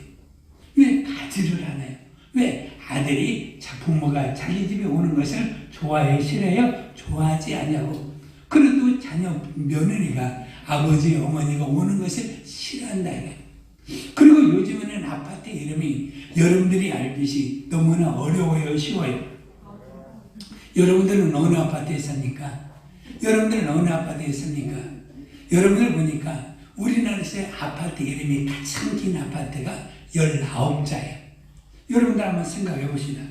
왜 가지를 않아요? 왜 아들이 부모가 자기 집에 오는 것을 좋아해요? 싫어해요? 좋아하지 않냐고. 그래도 자녀 며느리가 아버지 어머니가 오는 것을 싫어한다 이거예요. 그리고 요즘에는 아파트 이름이 여러분들이 알듯이 너무나 어려워요, 쉬워요? 여러분들은 어느 아파트에 삽니까? 여러분들은 어느 아파트에 삽니까? 여러분들 보니까 우리나라에서 아파트 이름이 가장 긴 아파트가 19자예요. 여러분들 한번 생각해 봅시다.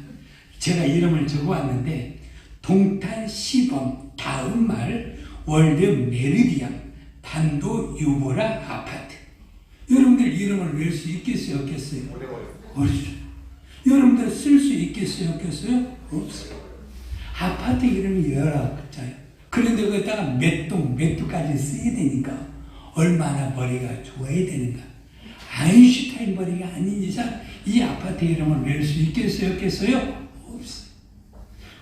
제가 이름을 적어왔는데 동탄 시범 다음 말 월드 메리디안 단도 유보라 아파트. 여러분들 이름을 외울 수 있겠어요? 없겠어요? 어렵죠. 여러분들 쓸 수 있겠어요? 없겠어요? 없어요. 아파트 이름이 19자예요. 그런데 거기다가 몇 두까지 써야 되니까 얼마나 머리가 좋아야 되는가. 아인슈타인 머리가 아닌 이상 이 아파트 이름을 외울 수 있겠어요? 없겠어요? 없어요.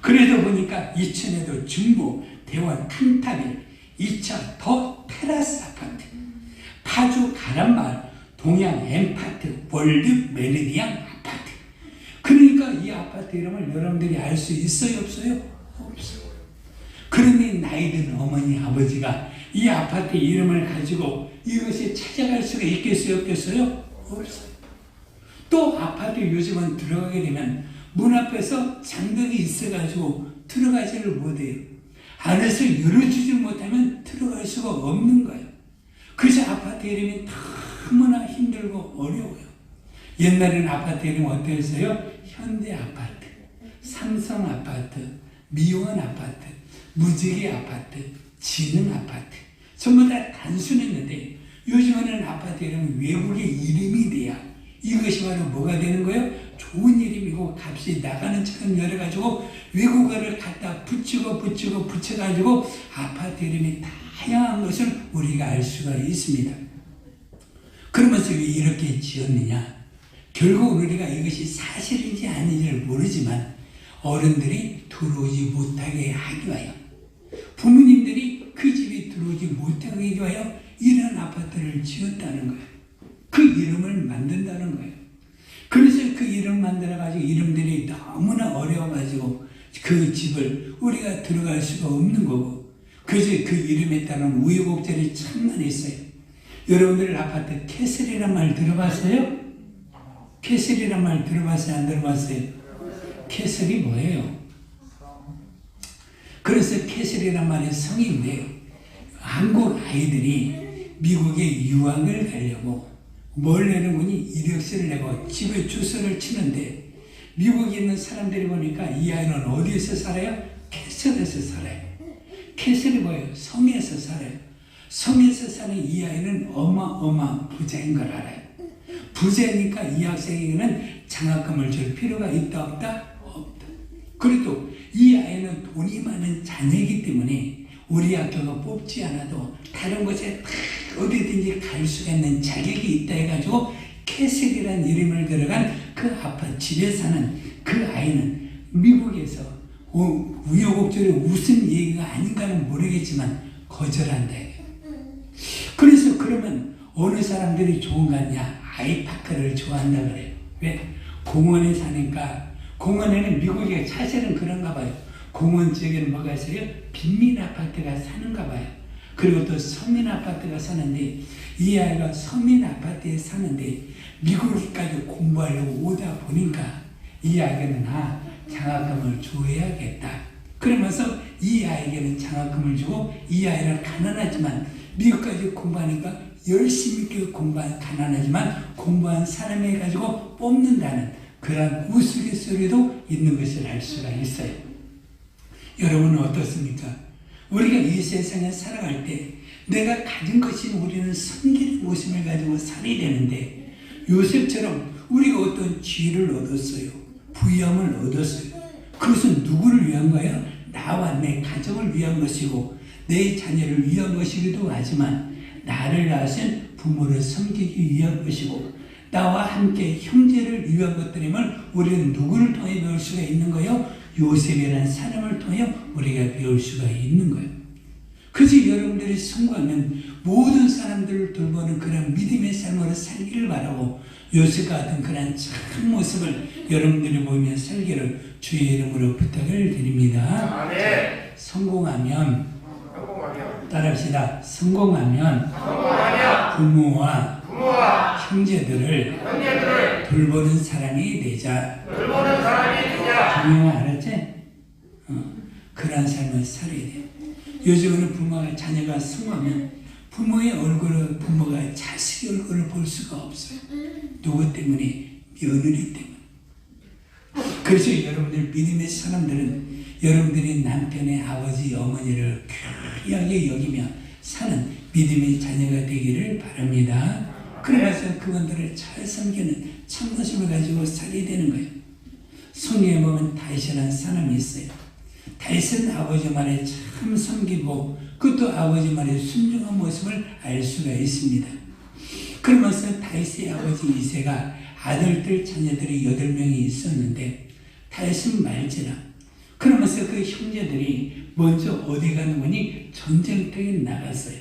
그래도 보니까 이천에도 중부 대원 칸타빌 2차 더 테라스 아파트 파주 가란마을 동양 엠파트 월드 메리디안 아파트. 그러니까 이 아파트 이름을 여러분들이 알 수 있어요? 없어요? 없어요. 그런데 나이든 어머니 아버지가 이 아파트 이름을 가지고 이것이 찾아갈 수가 있겠어요? 없겠어요? 없어요. 또 아파트 요즘은 들어가게 되면 문 앞에서 장벽이 있어가지고 들어가지를 못해요. 안에서 열어주지 못하면 들어갈 수가 없는 거예요. 그래서 아파트 이름이 너무나 힘들고 어려워요. 옛날에는 아파트 이름이 어땠어요? 현대 아파트, 삼성 아파트, 미원 아파트, 무지개 아파트, 지능 아파트. 전부 다 단순했는데 요즘에는 아파트 이름은 외국의 이름이 돼야 이것이 바로 뭐가 되는 거예요? 좋은 이름이고 값이 나가는 처럼 열어가지고 외국어를 갖다 붙여가지고 아파트 이름이 다양한 것을 우리가 알 수가 있습니다. 그러면서 왜 이렇게 지었느냐? 결국 우리가 이것이 사실인지 아닌지를 모르지만 어른들이 들어오지 못하게 하기 위하여 부모님들이 그 집에 들어오지 못하게 하기 위하여 이런 아파트를 지었다는 거예요. 그 이름을 만든다는 거예요. 그래서 그 이름 만들어가지고 이름들이 너무나 어려워가지고 그 집을 우리가 들어갈 수가 없는 거고 그래서 그 이름에 따른 우여곡절이 참만 있어요. 여러분들 아파트 캐슬이란 말 들어봤어요? 캐슬이란 말 들어봤어요? 안 들어봤어요? 캐슬이 뭐예요? 그래서 캐슬이란 말의 성인인데요. 한국 아이들이 미국에 유학을 가려고 뭘 내는 거니? 이력서를 내고 집에 주소를 치는데 미국에 있는 사람들이 보니까 이 아이는 어디에서 살아요? 캐슬에서 살아요. 캐슬이 뭐예요? 성에서 살아요. 성에서 사는 이 아이는 어마어마한 부자인 걸 알아요. 부자니까 이 학생에게는 장학금을 줄 필요가 있다 없다? 없다. 그래도 이 아이는 돈이 많은 자녀이기 때문에 우리 학교가 뽑지 않아도 다른 곳에 어디든지 갈 수가 있는 자격이 있다 해가지고 캐슬이라는 이름을 들어간 그 아파트 집에 사는 그 아이는 미국에서 우여곡절이 무슨 얘기가 아닌가는 모르겠지만 거절한다. 그래서 그러면 어느 사람들이 좋은 거 같냐? 아이파크를 좋아한다 그래요. 왜? 공원에 사니까 공원에는 미국에 사실은 그런가 봐요. 공원 지역에는 뭐가 있어요? 빈민 아파트가 사는가 봐요. 그리고 또 서민 아파트가 사는데 이 아이가 서민 아파트에 사는데 미국까지 공부하려고 오다 보니까 이 아이에게는 장학금을 줘야겠다. 그러면서 이 아이에게는 장학금을 주고 이 아이는 가난하지만 미국까지 공부하니까 열심히 공부한 가난하지만 공부한 사람에 가지고 뽑는다는 그런 우스갯소리도 있는 것을 알 수가 있어요. 여러분은 어떻습니까? 우리가 이 세상에 살아갈 때 내가 가진 것이 우리는 섬기는 모습을 가지고 살아야 되는데 요셉처럼 우리가 어떤 지혜를 얻었어요. 부유함을 얻었어요. 그것은 누구를 위한 거예요? 나와 내 가정을 위한 것이고 내 자녀를 위한 것이기도 하지만 나를 낳으신 부모를 섬기기 위한 것이고 나와 함께 형제를 위한 것들임을 우리는 누구를 통해 배울 수가 있는 거요? 요셉이라는 사람을 통해 우리가 배울 수가 있는 거예요. 그래서 여러분들이 성공하면 모든 사람들을 돌보는 그런 믿음의 삶으로 살기를 바라고 요셉 같은 그런 참 모습을 여러분들이 보이며 살기를 주의 이름으로 부탁을 드립니다. 아멘. 성공하면 성공하면 따라합시다. 성공하면 부모와 형제들을 돌보는 사람이 되자. 돌보는 사람이 되자. 분명히 알았지? 그런 삶을 살아야 돼요. 요즘에는 부모가 자녀가 성공하면 부모의 얼굴을 부모가 자식의 얼굴을 볼 수가 없어요. 누구 때문에? 며느리 때문에. 그래서 여러분들 믿음의 사람들은 여러분들이 남편의 아버지 어머니를 귀하게 여기며 사는 믿음의 자녀가 되기를 바랍니다. 그러면서 그분들을 잘 섬기는 참모습을 가지고 살아야 되는 거예요. 성경에 보면 다윗이라는 사람이 있어요. 다윗은 아버지 말에 참 섬기고 그것도 아버지 말에 순종한 모습을 알 수가 있습니다. 그러면서 다윗의 아버지 이새가 아들들 자녀들이 8명이 있었는데 다윗은 말지라. 그러면서 그 형제들이 먼저 어디 가는 거니 전쟁터에 나갔어요.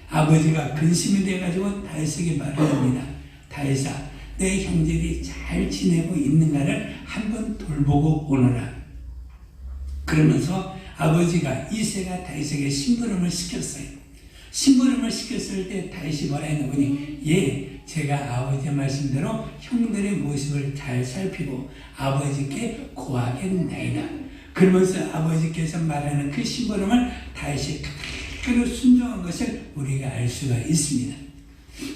아버지가 근심이 돼가지고 다윗에게 말을 합니다. 다윗아, 내 형제들이 잘 지내고 있는가를 한번 돌보고 오너라. 그러면서 아버지가 이새가 다윗에게 심부름을 시켰어요. 심부름을 시켰을 때 다윗이 뭐라 했노니 예, 제가 아버지의 말씀대로 형들의 모습을 잘 살피고 아버지께 고하겠나이다. 그러면서 아버지께서 말하는 그 심부름을 다윗이 그대로 순종한 것을 우리가 알 수가 있습니다.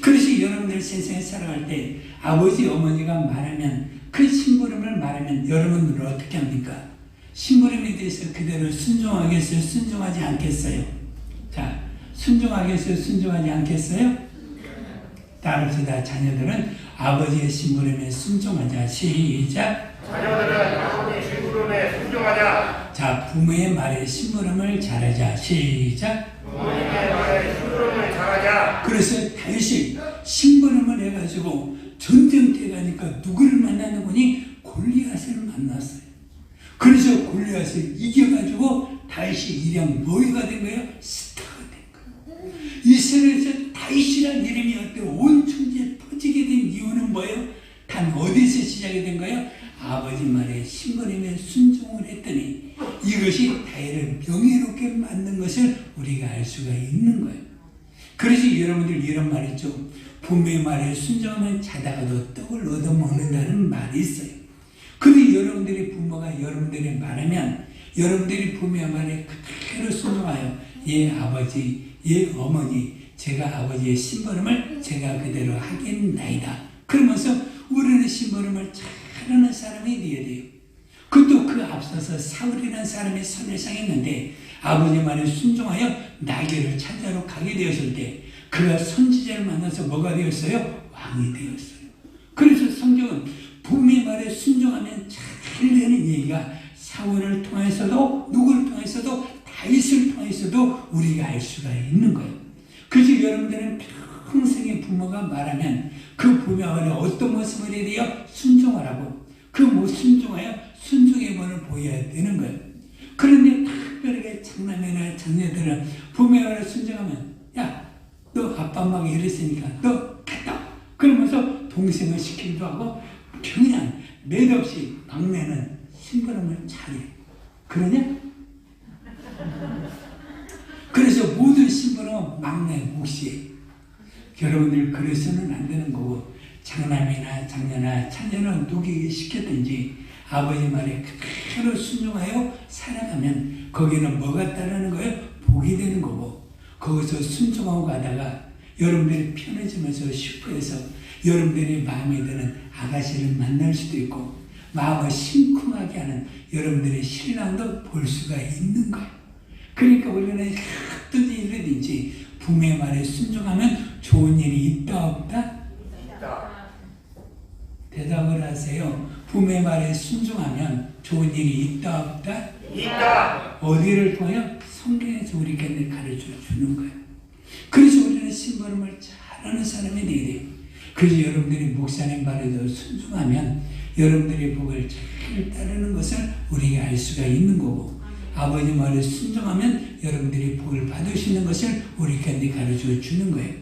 그래서 여러분들 세상에 살아갈 때 아버지 어머니가 말하면 그 심부름을 말하면 여러분들은 어떻게 합니까? 심부름에 대해서 그대로 순종하겠어요? 순종하지 않겠어요? 자, 순종하겠어요? 순종하지 않겠어요? 따라합시다. 자녀들은 아버지의 심부름에 순종하자. 시작. 자녀들은 아버지 심부름에 순종하자. 자, 부모의 말에 심부름을 잘하자. 시작. 부모님의 말에 심부름을 잘하자. 그래서 다윗이 심부름을 해가지고 전쟁터에 가니까 누구를 만나는 거니? 골리앗을 만났어요. 그래서 골리앗을 이겨가지고 다윗이 일양 뭐가 된 거예요? 스타가 된 거예요. 이스라엘에서 다윗이라는 이름이 어때 온 천지에 퍼지게 된 이유는 뭐예요? 단 어디서 시작이 된 거예요? 아버지 말에 심부름에 순종을 했더니 이것이 다윗을 명예롭게 만든 것을 우리가 알 수가 있는 거예요. 그래서 여러분들 이런 말 있죠. 부모의 말에 순종하면 자다가도 떡을 얻어먹는다는 말이 있어요. 그런데 여러분들의 부모가 여러분들의 말하면 여러분들이 부모의 말에 그대로 순종하여 예 아버지, 예 어머니, 제가 아버지의 심부름을 제가 그대로 하겠나이다. 그러면서 우리는 심부름을 잘하는 사람이 되어야 돼요. 그것도 그 앞서서 사울이라는 사람이 선을 상했는데 아버지 말에 순종하여 나귀를 찾아러 가게 되었을 때 그가 선지자를 만나서 뭐가 되었어요? 왕이 되었어요. 그래서 성경은 부모의 말에 순종하면 잘 되는 얘기가 사울을 통해서도 누구를 통해서도 다윗을 통해서도 우리가 알 수가 있는 거예요. 그래서 여러분들은 평생의 부모가 말하면 그 부모 말에 어떤 모습을 해야 돼요? 순종하라고. 그 순종하여 순종의 본을 보여야 되는 거예요. 그런데 특별하게 장남이나 장녀들은 부모의 말에 순종하면 야, 너 아빠 엄마가 이랬으니까 너 갔다. 그러면서 동생을 시키기도 하고 그냥 매듭없이 막내는 심부름을 잘해. 그러냐? 그래서 모든 심부름은 막내 몫이에요. 여러분들 그래서는 안 되는 거고 장남이나 장녀나 차녀는 누구에게 시켰든지 아버지 말에 그대로 순종하여 살아가면 거기는 뭐가 따르는 거예요? 복이 되는 거고 거기서 순종하고 가다가 여러분들이 편해지면서 슈퍼에서 여러분들이 마음에 드는 아가씨를 만날 수도 있고 마음을 심쿵하게 하는 여러분들의 신랑도 볼 수가 있는 거예요. 그러니까 우리는 어떤 일이든지 부모의 말에 순종하면 좋은 일이 있다 없다? 있다. 대답을 하세요. 부모의 말에 순종하면 좋은 일이 있다 없다? 있다. 어디를 통하여? 성경에서 우리에게 가르쳐 주는 거예요. 그래서 우리는 심부름을 잘하는 사람이 되어야 돼요. 그래서 여러분들이 목사님 말에도 순종하면 여러분들의 복을 잘 따르는 것을 우리가 알 수가 있는 거고, 아버님 말에 순종하면 여러분들이 복을 받을 수 있는 것을 우리한테 가르쳐 주는 거예요.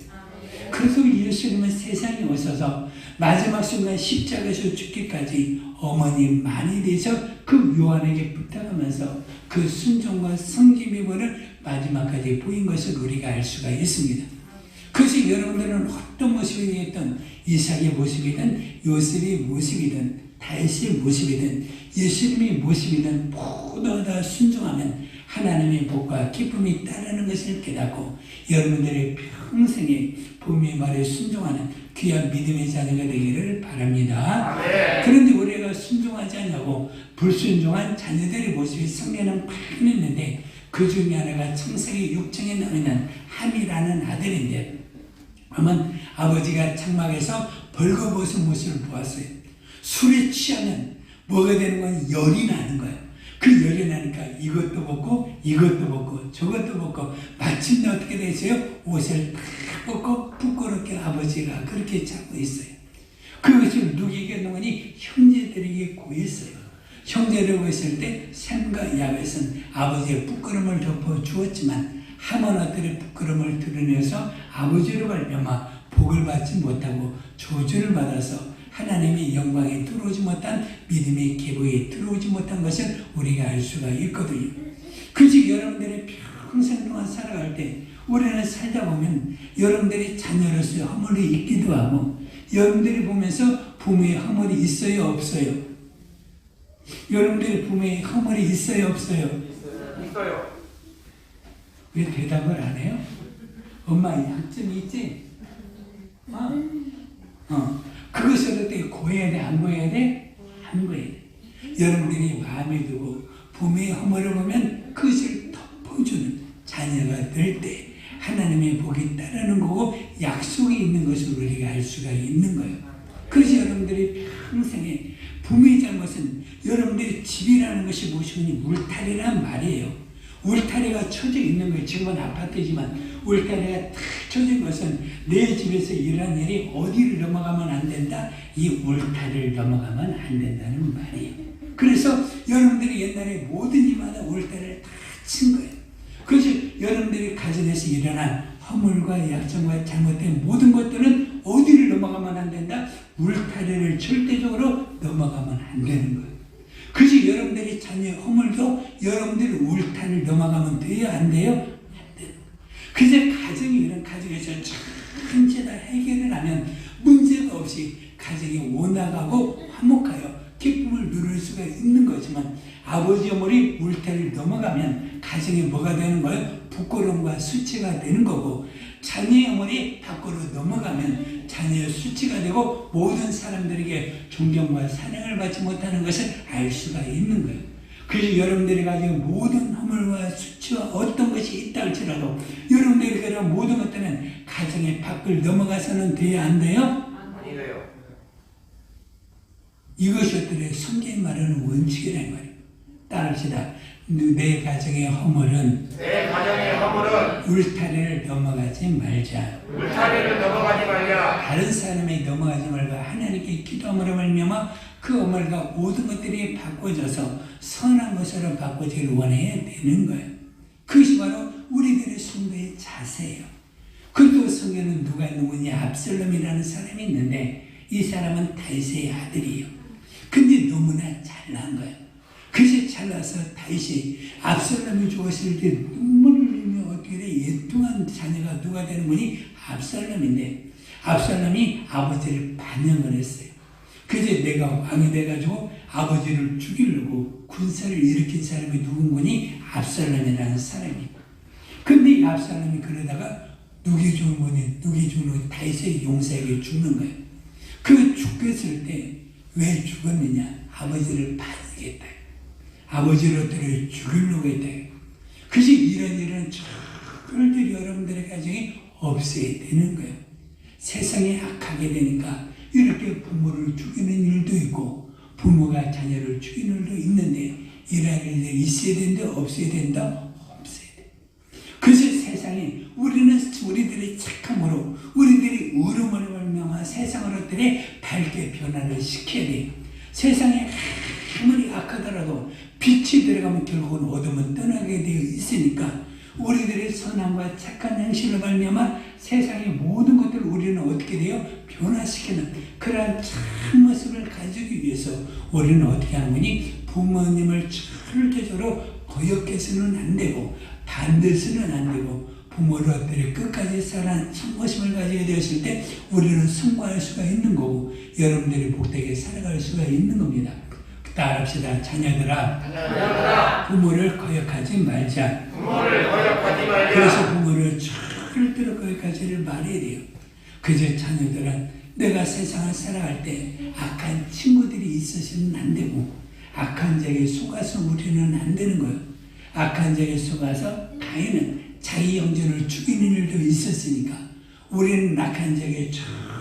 그래서 예수님은 세상에 오셔서 마지막 순간 십자가에서 죽기까지 어머니만이 돼서 그 요한에게 부탁하면서 그 순종과 성김의 벌을 마지막까지 보인 것을 우리가 알 수가 있습니다. 그래서 여러분들은 어떤 모습이 되었든, 이삭의 모습이든 요셉의 모습이든 다윗의 모습이든 예수님의 모습이든 모두 다 순종하면 하나님의 복과 기쁨이 따르는 것을 깨닫고 여러분들의 평생에 부모의 말에 순종하는 귀한 믿음의 자녀가 되기를 바랍니다. 그런데 우리가 순종하지 않냐고 불순종한 자녀들의 모습이 성경에는 많이 있는데, 그 중에 하나가 창세기 6장에 나오는 함이라는 아들인데, 그러면 아버지가 장막에서 벌거벗은 모습을 보았어요. 술에 취하면 뭐가 되는 건 열이 나는 거예요. 그 열이 나니까 이것도 벗고 이것도 벗고 저것도 벗고 마침내 어떻게 됐어요? 옷을 다 벗고 부끄럽게 아버지가 그렇게 잡고 있어요. 그것을 누구에게 놓으니 형제들에게 고했어요. 형제를 고했을 때 셈과 야벳은 아버지의 부끄러움을 덮어 주었지만 하모나들의 부끄러움을 드러내서 아버지로 말미암아 복을 받지 못하고 저주를 받아서 하나님의 영광에 들어오지 못한 믿음의 계보에 들어오지 못한 것을 우리가 알 수가 있거든요. 그래서 여러분들의 평생 동안 살아갈 때 우리는 살다 보면 여러분들이 자녀로서의 허물이 있기도 하고, 여러분들이 보면서 부모의 허물이 있어요 없어요? 여러분들의 부모의 허물이 있어요 없어요? 있어요. 왜 대답을 안 해요? 엄마 약점이 있지? 그것을 어떻게 고해야 돼? 안 고해야 돼? 안 고해야 돼. 여러분들이 마음에 두고 부모의 허물을 보면 그것을 덮어주는 자녀가 될 때 하나님의 복이 따르는 거고 약속이 있는 것을 우리가 알 수가 있는 거예요. 그래서 여러분들이 평생에 부모의 잘못은 여러분들이 집이라는 것이 무엇이니 울타리란 말이에요. 울타리가 쳐져 있는 거예요. 지금은 아파트지만 울타리가 탁 쳐진 것은 내 집에서 일어난 일이 어디를 넘어가면 안 된다? 이 울타리를 넘어가면 안 된다는 말이에요. 그래서 여러분들이 옛날에 모든 일마다 울타리를 다 친 거예요. 그래서 여러분들이 가정에서 일어난 허물과 약점과 잘못된 모든 것들은 어디를 넘어가면 안 된다? 울타리를 절대적으로 넘어가면 안 되는 거예요. 그래서 여러분들이 자녀의 허물도 여러분들이 울타리를 넘어가면 돼요? 안 돼요? 안 돼요. 그래서 가정이 이런 가정에서 전체 다 해결을 하면 문제가 없이 가정이 오나가고 화목하여 기쁨을 누릴 수가 있는 거지만, 아버지 어머니 울타리를 넘어가면 가정이 뭐가 되는 거예요? 부끄러움과 수치가 되는 거고, 자녀의 어머니 밖으로 넘어가면 자녀의 수치가 되고 모든 사람들에게 존경과 사랑을 받지 못하는 것을 알 수가 있는 거예요. 그래서 여러분들이 가지고 모든 허물과 수치와 어떤 것이 있다 할지라도 여러분들이 그런 모든 것들은 가정의 밖을 넘어가서는 돼야 안 돼요? 아니래요. 이것이 어떤 성경이 말하는 원칙이라는 말이에요. 따라합시다. 내 가정의 허물은 울타리를 넘어가지 말자. 울타리를 넘어가지 말자. 다른 사람이 넘어가지 말고 하나님께 기도함으로 말미암아 그 허물과 모든 것들이 바꿔져서 선한 것으로 바꿔지기를 원해야 되는 거예요. 그것이 바로 우리들의 성도의 자세예요. 그리고 성경은 누가 누구냐? 압살롬이라는 사람이 있는데 이 사람은 다윗의 아들이에요. 근데 너무나 잘난 거예요. 그래서 잘나서 다윗이 압살롬이 죽었을 때 눈물을 흘리며 어떻게 돼? 예통한 자녀가 누가 되는 분이 압살롬인데, 압살롬이 아버지를 반역을 했어요. 그래서 내가 왕이 돼가지고 아버지를 죽이려고 군사를 일으킨 사람이 누군가니 압살롬이라는 사람이. 근데 이 압살롬이 그러다가 누기 죽은 다윗의 용사에게 죽는 거예요. 그 죽었을 때 왜 죽었느냐? 아버지를 반역했다. 아버지를 어떻게 죽이려고 했다. 그래서 이런 절대 여러분들의 가정이 없어야 되는 거예요. 세상이 악하게 되니까 이렇게 부모를 죽이는 일도 있고 부모가 자녀를 죽이는 일도 있는데, 이런 일들이 있어야 된다 없어야 된다? 없어야 돼. 그래서 세상에 우리들의 착함으로 우리들의 의로움을 말미암아 세상을 어떻게 밝게 변화를 시켜야 돼요. 세상에 아무리 악하더라도 빛이 들어가면 결국은 어둠은 떠나게 되어 있으니까 우리들의 선함과 착한 행실을 말미암아 세상의 모든 것들을 우리는 어떻게 돼요? 변화시키는 그러한 참 모습을 가지기 위해서 우리는 어떻게 하는 거니? 부모님을 절대적으로 거역해서는 안 되고 반대서는 안 되고 부모로들이 끝까지 살아난 참모심을 가지게 되었을 때 우리는 승부할 수가 있는 거고 여러분들이 복되게 살아갈 수가 있는 겁니다. 따라합시다. 자녀들아 부모를 거역하지 말자. 부모를 거역하지 말자. 그래서 부모를 절대로 거역하지를 말해야 돼요. 그저 자녀들은 내가 세상을 살아갈 때 악한 친구들이 있어서는 안 되고 악한 자에게 속아서 우리는 안 되는 거예요. 악한 자에게 속아서 가인은 자기 형제를 죽이는 일도 있었으니까 우리는 악한 자에게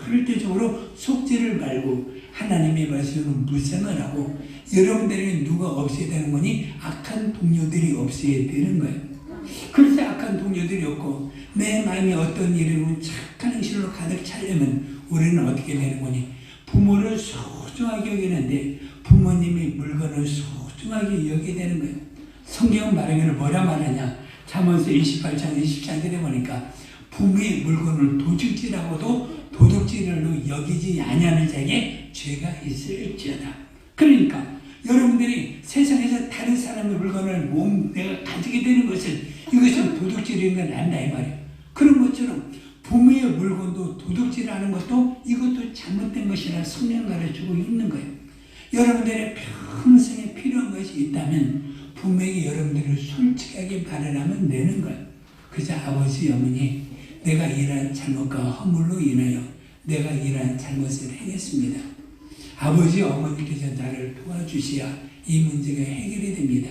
절대적으로 속지를 말고 하나님의 말씀으로 무장을 하고 여러분들에게 누가 없어야 되는 거니? 악한 동료들이 없어야 되는 거예요. 그래서 악한 동료들이 없고 내 마음이 어떤 일이면 착한 행실로 가득 차려면 우리는 어떻게 되는 거니? 부모를 소중하게 여기는데 부모님의 물건을 소중하게 여기게 되는 거예요. 성경 말하기를 뭐라 말하냐? 잠언서 28장 20장에 보니까 부모의 물건을 도둑질하고도 도둑질로 여기지 아니하는 자에게 죄가 있을지어다. 그러니까 여러분들이 세상에서 다른 사람의 물건을 내가 가지게 되는 것은 이것은 도둑질인 건 안다 이 말이에요. 그런 것처럼 부모의 물건도 도둑질하는 것도 이것도 잘못된 것이라 성경 가르치고 있는 거예요. 여러분들의 평생에 필요한 것이 있다면 부모에게 여러분들을 솔직하게 말을 하면 되는 거예요. 그저 아버지 어머니 내가 이러한 잘못과 허물로 인하여 내가 이러한 잘못을 행했습니다. 아버지 어머니께서 나를 도와주셔야 이 문제가 해결이 됩니다.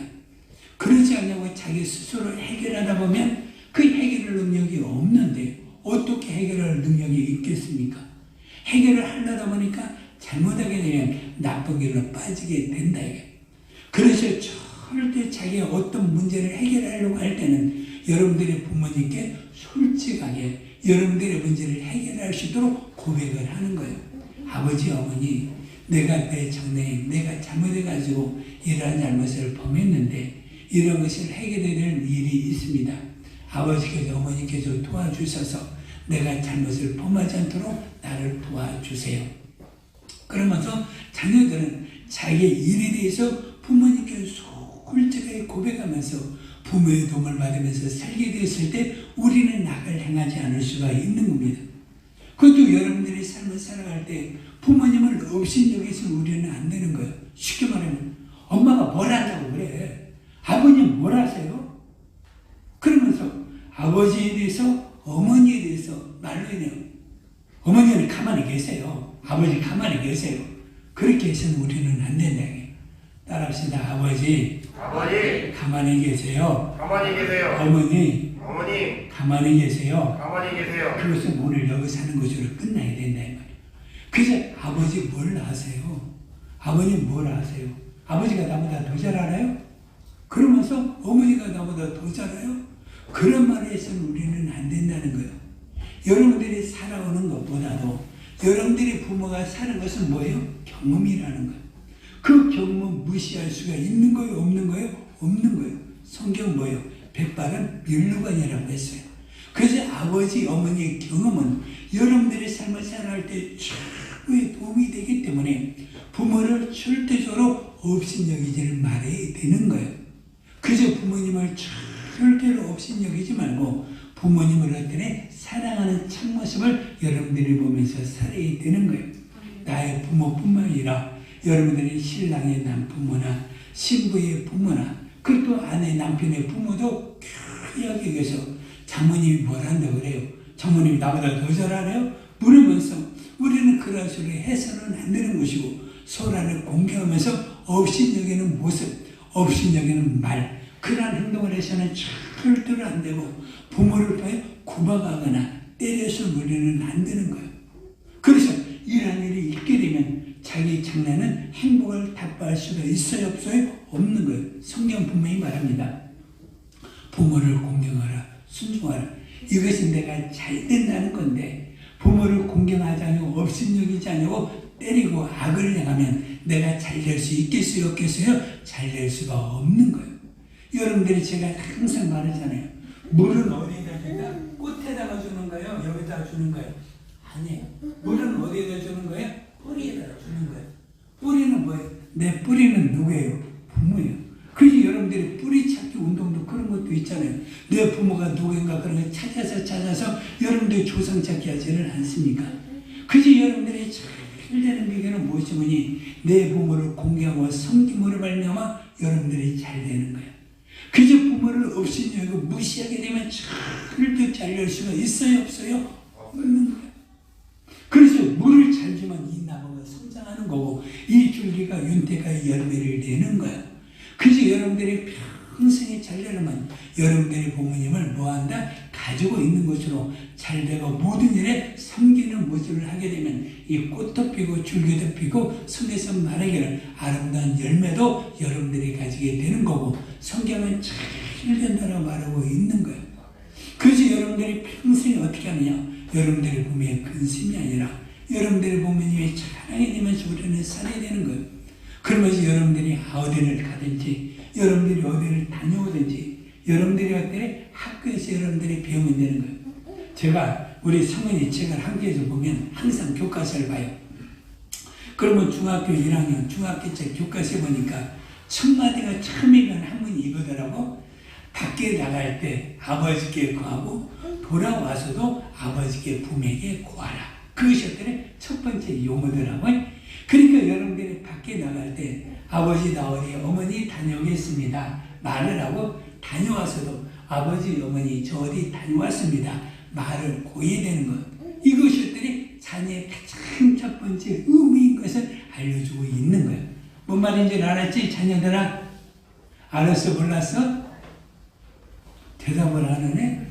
그렇지 않냐고 자기 스스로 해결하다 보면 그 해결할 능력이 없는데 어떻게 해결할 능력이 있겠습니까? 해결을 하려다 보니까 잘못하게 되면 나쁜 길로 빠지게 된다. 그래서 절대 자기가 어떤 문제를 해결하려고 할 때는 여러분들의 부모님께 솔직하게 여러분들의 문제를 해결할 수 있도록 고백을 하는 거예요. 아버지 어머니 내가 내 장래에 내가 잘못해가지고 이러한 잘못을 범했는데 이런 것을 해결해야 될 일이 있습니다. 아버지께서 어머니께서 도와주셔서 내가 잘못을 범하지 않도록 나를 도와주세요. 그러면서 자녀들은 자기의 일에 대해서 부모님께 솔직하게 고백하면서 부모의 도움을 받으면서 살게 되었을 때 우리는 악을 행하지 않을 수가 있는 겁니다. 그것도 여러분들이 삶을 살아갈 때 부모님을 없인 여기서 우리는 안 되는 거예요. 쉽게 말하면 엄마가 뭘 한다고 그래. 아버님 뭘 하세요? 그러면서 아버지에 대해서 어머니에 대해서 말로 해요. 어머니는 가만히 계세요. 아버지 가만히 계세요. 그렇게 해서는 우리는 안 된다. 따라합시다. 아버지 가만히 계세요. 가만히 계세요. 어머니 가만히 계세요. 가만히 계세요. 그것은 오늘 여기 사는 것으로 끝나야 된다 이 말이에요. 그래서 아버지 뭘 아세요? 아버님 뭘 아세요? 아버지가 나보다 더 잘 알아요? 그러면서 어머니가 나보다 더 잘 알아요? 그런 말을 해서는 우리는 안 된다는 거예요. 여러분들이 살아오는 것보다도 여러분들이 부모가 사는 것은 뭐예요? 경험이라는 거예요. 그 경험은 무시할 수가 있는 거예요? 없는 거예요? 없는 거예요. 성경 뭐예요? 백발은 멸류관이라고 했어요. 그래서 아버지, 어머니의 경험은 여러분들의 삶을 살아갈 때 최고의 도움이 되기 때문에 부모를 절대적으로 업신여기지를 말해야 되는 거예요. 그저 부모님을 절대로 업신여기지 말고 부모님을 어떤 사랑하는 참모습을 여러분들이 보면서 살아야 되는 거예요. 나의 부모뿐만 아니라 여러분들의 신랑의 남부모나 신부의 부모나 그리고 아내 남편의 부모도 귀하게 여겨서 장모님이 뭘 한다고 그래요? 장모님이 나보다 더 잘 알아요? 물으면서 우리는 그런 소리 해서는 안 되는 것이고 소란을 공개하면서 업신여기는 모습, 업신여기는 말 그러한 행동을 해서는 절대로 안 되고 부모를 통해 구박하거나 때려서 우리는 안 되는 거예요. 그래서 이러한 일이 있게 되면 자기 장래는 행복을 답보할 수가 있어요? 없어요? 없는 거예요. 성경 분명히 말합니다. 부모를 공경하라, 순종하라. 이것이 내가 잘 된다는 건데 부모를 공경하지 않고 업신여기지 않고 때리고 악을 행하면 내가 잘 될 수 있겠어요? 없겠어요? 잘 될 수가 없는 거예요. 여러분들이 제가 항상 말하잖아요. 물은 어디에다 준다? 꽃에다가 주는 거예요? 여기다 주는 거예요? 아니에요. 물은 어디에다 주는 거예요? 뿌리에다 주는 거예요. 뿌리는 뭐예요? 내 뿌리는 누구예요? 부모예요. 그래서 여러분들이 뿌리 찾기 운동도 그런 것도 있잖아요. 내 부모가 누구인가 그런 걸 찾아서 여러분들이 조상 찾기 하지는 않습니까? 그래서 여러분들이 잘 되는 비결은 무엇이니? 내 부모를 공경하고 섬김으로 말미암아 여러분들이 잘 되는 거예요. 그저 부모를 업신여기고 무시하게 되면 절대 잘 될 수가 있어요? 없어요? 없는 거예요. 그래서 물을 잘 주면 이 나무가 성장하는 거고 이 줄기가 윤태가 열매를 내는 거예요. 그래서 여러분들이 평생에 잘 되려면 여러분들의 부모님을 뭐한다? 가지고 있는 것으로 잘 되고 모든 일에 섬기는 모습을 하게 되면 이 꽃도 피고 줄기도 피고 성경에서 말하기를 아름다운 열매도 여러분들이 가지게 되는 거고 성경은 잘 된다고 말하고 있는 거예요. 그래서 여러분들이 평생에 어떻게 하느냐? 여러분들의 부모의 근심이 아니라 여러분들의 부모님이 자랑이 되면서 우리는 살아야 되는 거예요. 그러면서 여러분들이 어디를 가든지 여러분들이 어디를 다녀오든지 여러분들이 어때 학교에서 여러분들이 배우면 되는 거예요. 제가 우리 성은이 책을 학교에서 보면 항상 교과서를 봐요. 그러면 중학교 1학년 중학교 책 교과서 보니까 첫 마디가 처음이면 한문이 이거더라고. 밖에 나갈 때 아버지께 구하고 돌아와서도 아버지께 부모에게 구하라. 그것이 첫 번째 용어더라고. 그러니까 여러분들이 밖에 나갈 때 아버지 나 어디 어머니 다녀오겠습니다 말을 하고 다녀와서도 아버지 어머니 저 어디 다녀왔습니다 말을 고해야 되는 것. 이것이 자녀의 가장 첫 번째 의무인 것을 알려주고 있는 거예요. 뭔 말인지 알았지? 자녀들아? 알았어? 몰랐어? 대답을 안 하네?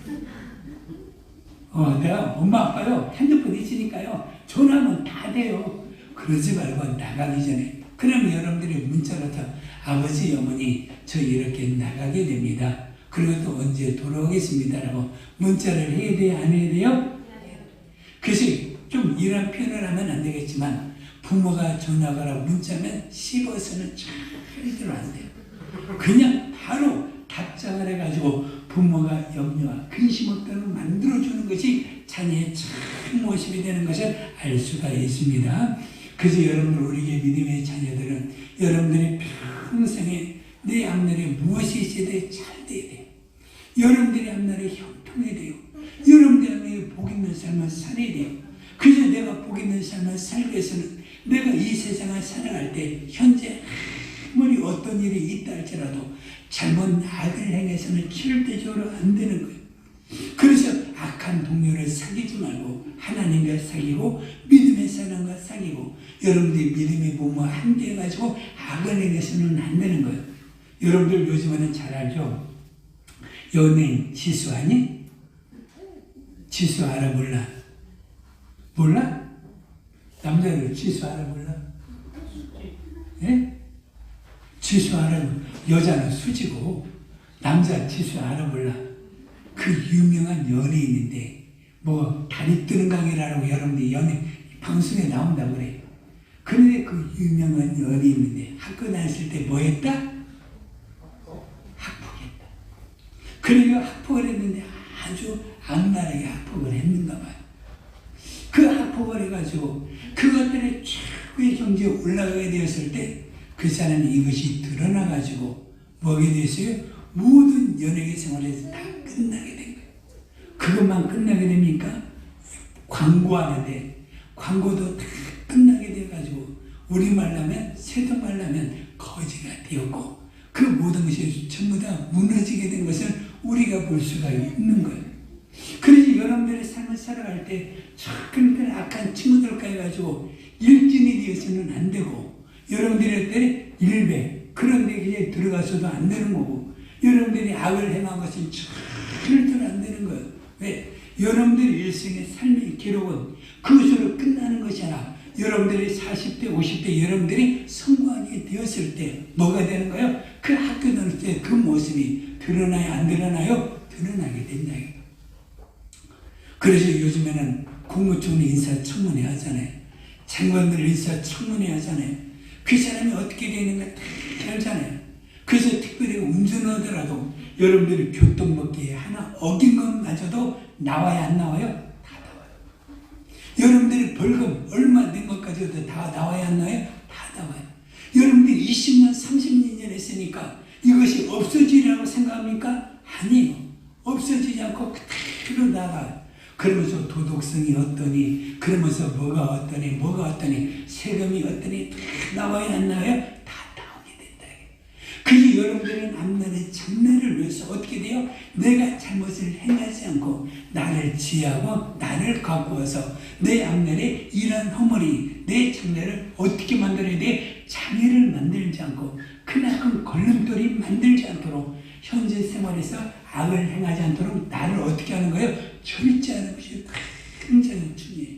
내가 엄마 아빠요 핸드폰 있으니까요 전화하면 다 돼요. 그러지 말고 나가기 전에 그러면 여러분들이 문자로 다 아버지 어머니 저 이렇게 나가게 됩니다. 그리고 또 언제 돌아오겠습니다라고 문자를 해야 돼요? 안 해야 돼요? 그래서 좀 이런 표현을 하면 안 되겠지만 부모가 전화가라 문자면 씹어서는 절대로 안 돼요. 그냥 바로 답장을 해가지고 부모가 염려와 근심 없도록 만들어주는 것이 자녀의 참 모습이 되는 것을 알 수가 있습니다. 그래서 여러분들 우리의 믿음의 자녀들은 여러분들이 평생에 내 앞날에 무엇이 있어야 돼? 잘 돼야 돼요. 여러분들이 앞날에 형통해야 돼요. 여러분들이 앞날에 복 있는 삶을 살아야 돼요. 그래서 내가 복 있는 삶을 살기 위해서는 내가 이 세상을 살아갈 때 현재 아무리 어떤 일이 있다 할지라도 잘못 악을 행해서는 절대적으로 안 되는 거예요. 그래서 악한 동료를 사귀지 말고 하나님과 사귀고 믿음의 사람과 사귀고 여러분들이 믿음의 부모 함께해가지고 악을 행해서는 안 되는 거예요. 여러분들 요즘에는 잘 알죠? 연예인 지수 아니? 지수 알아 몰라? 몰라? 남자들 지수 알아 몰라? 예? 지수 알아 여자는 수지고 남자 지수 알아 몰라? 그 유명한 연예인인데 뭐 다리 뜨는 강의라고 여러분들이 방송에 나온다고 그래. 그런데 그 유명한 연예인인데 학교 다녔을 때 뭐 했다? 학폭했다. 그리고 학폭을 했는데 아주 악랄하게 학폭을 했는가 봐요. 그 학폭을 해가지고 그것들이 최고의 경지에 올라가게 되었을 때 그 사람이 이것이 드러나가지고 뭐게 됐어요? 모든 연예계 생활에서 다 끝나게 된 거예요. 그것만 끝나게 됩니까? 광고하는데 광고도 다 끝나게 돼가지고 우리말로 하면 세속말로 하면 거지가 되었고 그 모든 것이 전부 다 무너지게 된 것을 우리가 볼 수가 있는 거예요. 그래서 여러분들의 삶을 살아갈 때 그러니까 악한 친구들과 해가지고 일진이 되어서는 안 되고 여러분들의 때 일배 그런 데 들어가서도 안 되는 거고 여러분들이 악을 행한 것은 절대로 안 되는 거예요. 왜? 여러분들의 일생의 삶의 기록은 그것으로 끝나는 것이 아니라 여러분들이 40대 50대 여러분들이 성공하게 되었을 때 뭐가 되는 거예요? 그 학교 다닐 때 그 모습이 드러나요? 안 드러나요? 드러나게 된다. 그래서 요즘에는 국무총리 인사청문회 하잖아요. 장관들 인사청문회 하잖아요. 그 사람이 어떻게 되는가 다 알잖아요. 그래서 특별히 운전하더라도 여러분들이 교통법규에 하나 어긴 것마저도 나와야 안 나와요? 다 나와요. 여러분들이 벌금 얼마 낸 것까지도 다 나와야 안 나와요? 다 나와요. 여러분들이 20년, 30년 했으니까 이것이 없어지리라고 생각합니까? 아니에요. 없어지지 않고 그대로 나가요. 그러면서 도덕성이 어떠니, 그러면서 뭐가 어떠니, 세금이 어떠니 다 나와야 안 나와요? 다 나오게 된다. 그래서 여러분들은 앞날의 장래를 위해서 어떻게 돼요? 내가 잘못을 행하지 않고 나를 지하고 나를 갖고 와서 내 앞날에 이런 허물이 내 장래를 어떻게 만들어야 돼? 장애를 만들지 않고 그나큰 걸림돌이 만들지 않도록 현재 생활에서 악을 행하지 않도록 나를 어떻게 하는 거예요? 절제하는 것이 굉장히 중요해요.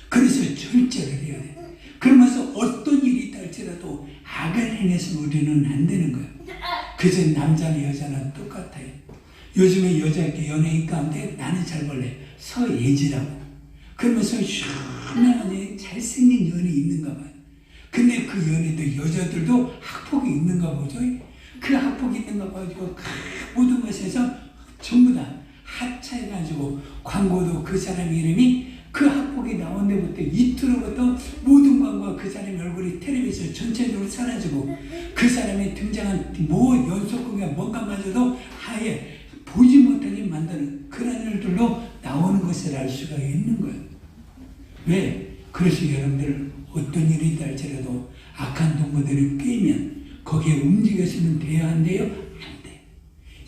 그래서 절제를 해야 돼요. 그러면서 어떤 일이 있다 할지라도 악을 행해서 우리는 안 되는 거예요. 그래서 남자나 여자나 똑같아요. 요즘에 여자 연예인 가운데 나는 잘 볼래. 서예지라고. 그러면서 시원하게 잘생긴 연예인 있는가 봐요. 근데 그 연예인들 여자들도 학폭이 있는가 보죠. 그 학폭이 있는가 봐가지고 모든 것에서 전부 다 하차해가지고 광고도 그 사람 이름이 그 학폭이 나온 데부터 이틀 후부터 모든 광고가 그 사람의 얼굴이 텔레비전 전체적으로 사라지고 그 사람이 등장한 뭐 연속극이나 뭔가마저도 아예 보지 못하게 만드는 그런 일들로 나오는 것을 알 수가 있는 거예요. 왜? 그래서 여러분들 어떤 일이 있다 할지라도 악한 동무들을 빼면 거기에 움직여서는 돼야 한대요? 안 돼.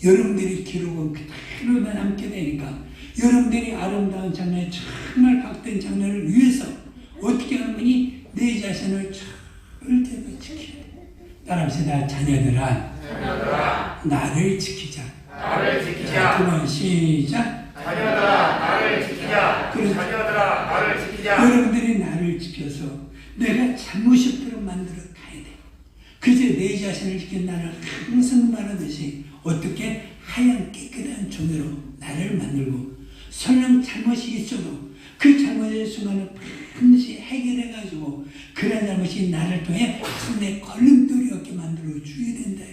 여러분들이 기록은 그대로 남게 되니까 여러분들이 아름다운 장래, 정말 각된 장래를 위해서 어떻게 하느니 내 자신을 절대로 지켜야 돼. 따라합시다. 자녀들아, 나를 지키자. 나를 지키자. 두 번 시작. 자녀들아 나를 지키자. 그래서 자녀들아 나를 지키자. 여러분들이 나를 지켜서 내가 잘못이 없도록 만들어 가야 돼. 그래서 내 자신을 지킨 나를 항상 말하듯이 어떻게 하얀 깨끗한 종이로 나를 만들고 설령 잘못이 있어도 그 잘못의 순간을 반드시 해결해가지고 그런 잘못이 나를 통해 내 걸림돌이 없게 만들어 줘야 된다.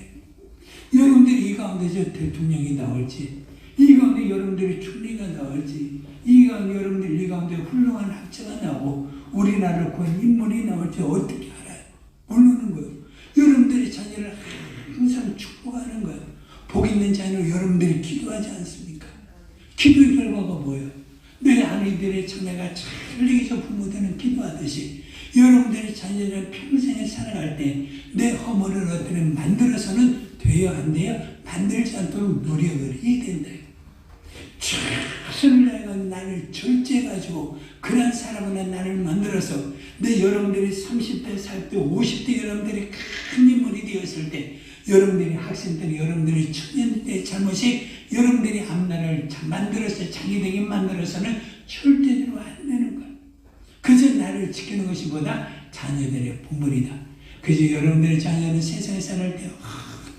여러분들이 이 가운데서 대통령이 나올지, 이 가운데 여러분들이 총리가 나올지, 이 가운데 여러분들이 이 가운데 훌륭한 학자가 나오고 우리나라를 구한 인물이 나올지 어떻게 알아요? 모르는 거예요. 여러분들이 자녀를 항상 축복하는 거예요. 복 있는 자녀로 여러분들이 기도하지 않습니까? 기도의 결과가 뭐예요? 내 아이들의 장래가 잘 되기 위해서 부모들은 기도하듯이 여러분들의 자녀를 평생에 살아갈 때 내 허물을 어떻게 만들어서는 돼야 안 돼요? 만들지 않도록 노력을 해야 된다. 최선을 다해서 나를 절제해가지고 그런 사람으로 나를 만들어서 내 여러분들이 30대, 40대, 50대 여러분들이 큰 인물이 되었을 때 여러분들이 학생 때 여러분들이 청년 때 잘못이 여러분들이 앞날을 만들어서 장애되게 만들어서는 절대로 안 되는 거예요. 그래서 나를 지키는 것이 보다 자녀들의 본분이다. 그래서 여러분들의 자녀는 세상에 살을 때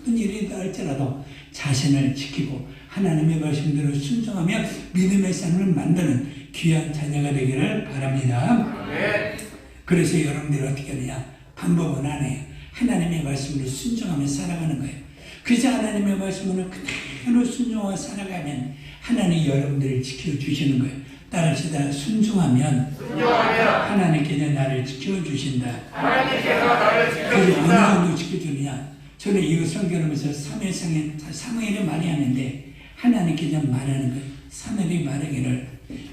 어떤 일이 할지라도 자신을 지키고 하나님의 말씀대로 순종하며 믿음의 삶을 만드는 귀한 자녀가 되기를 바랍니다. 네. 그래서 여러분들이 어떻게 하느냐? 방법은 안 해요. 하나님의 말씀으로 순종하며 살아가는 거예요. 그래서 하나님의 말씀으로 그대로 순종하며 살아가면 하나님이 여러분들을 지켜주시는 거예요. 따라합시다. 순종하면 하나님께서 나를 지켜주신다. 하나님께서 나를 그래서 어느 지켜주신다. 정도 지켜주느냐? 저는 이거 설교하면서 사무엘이 많이 하는데 하나님께서 말하는 거예요. 사무엘이 말하기를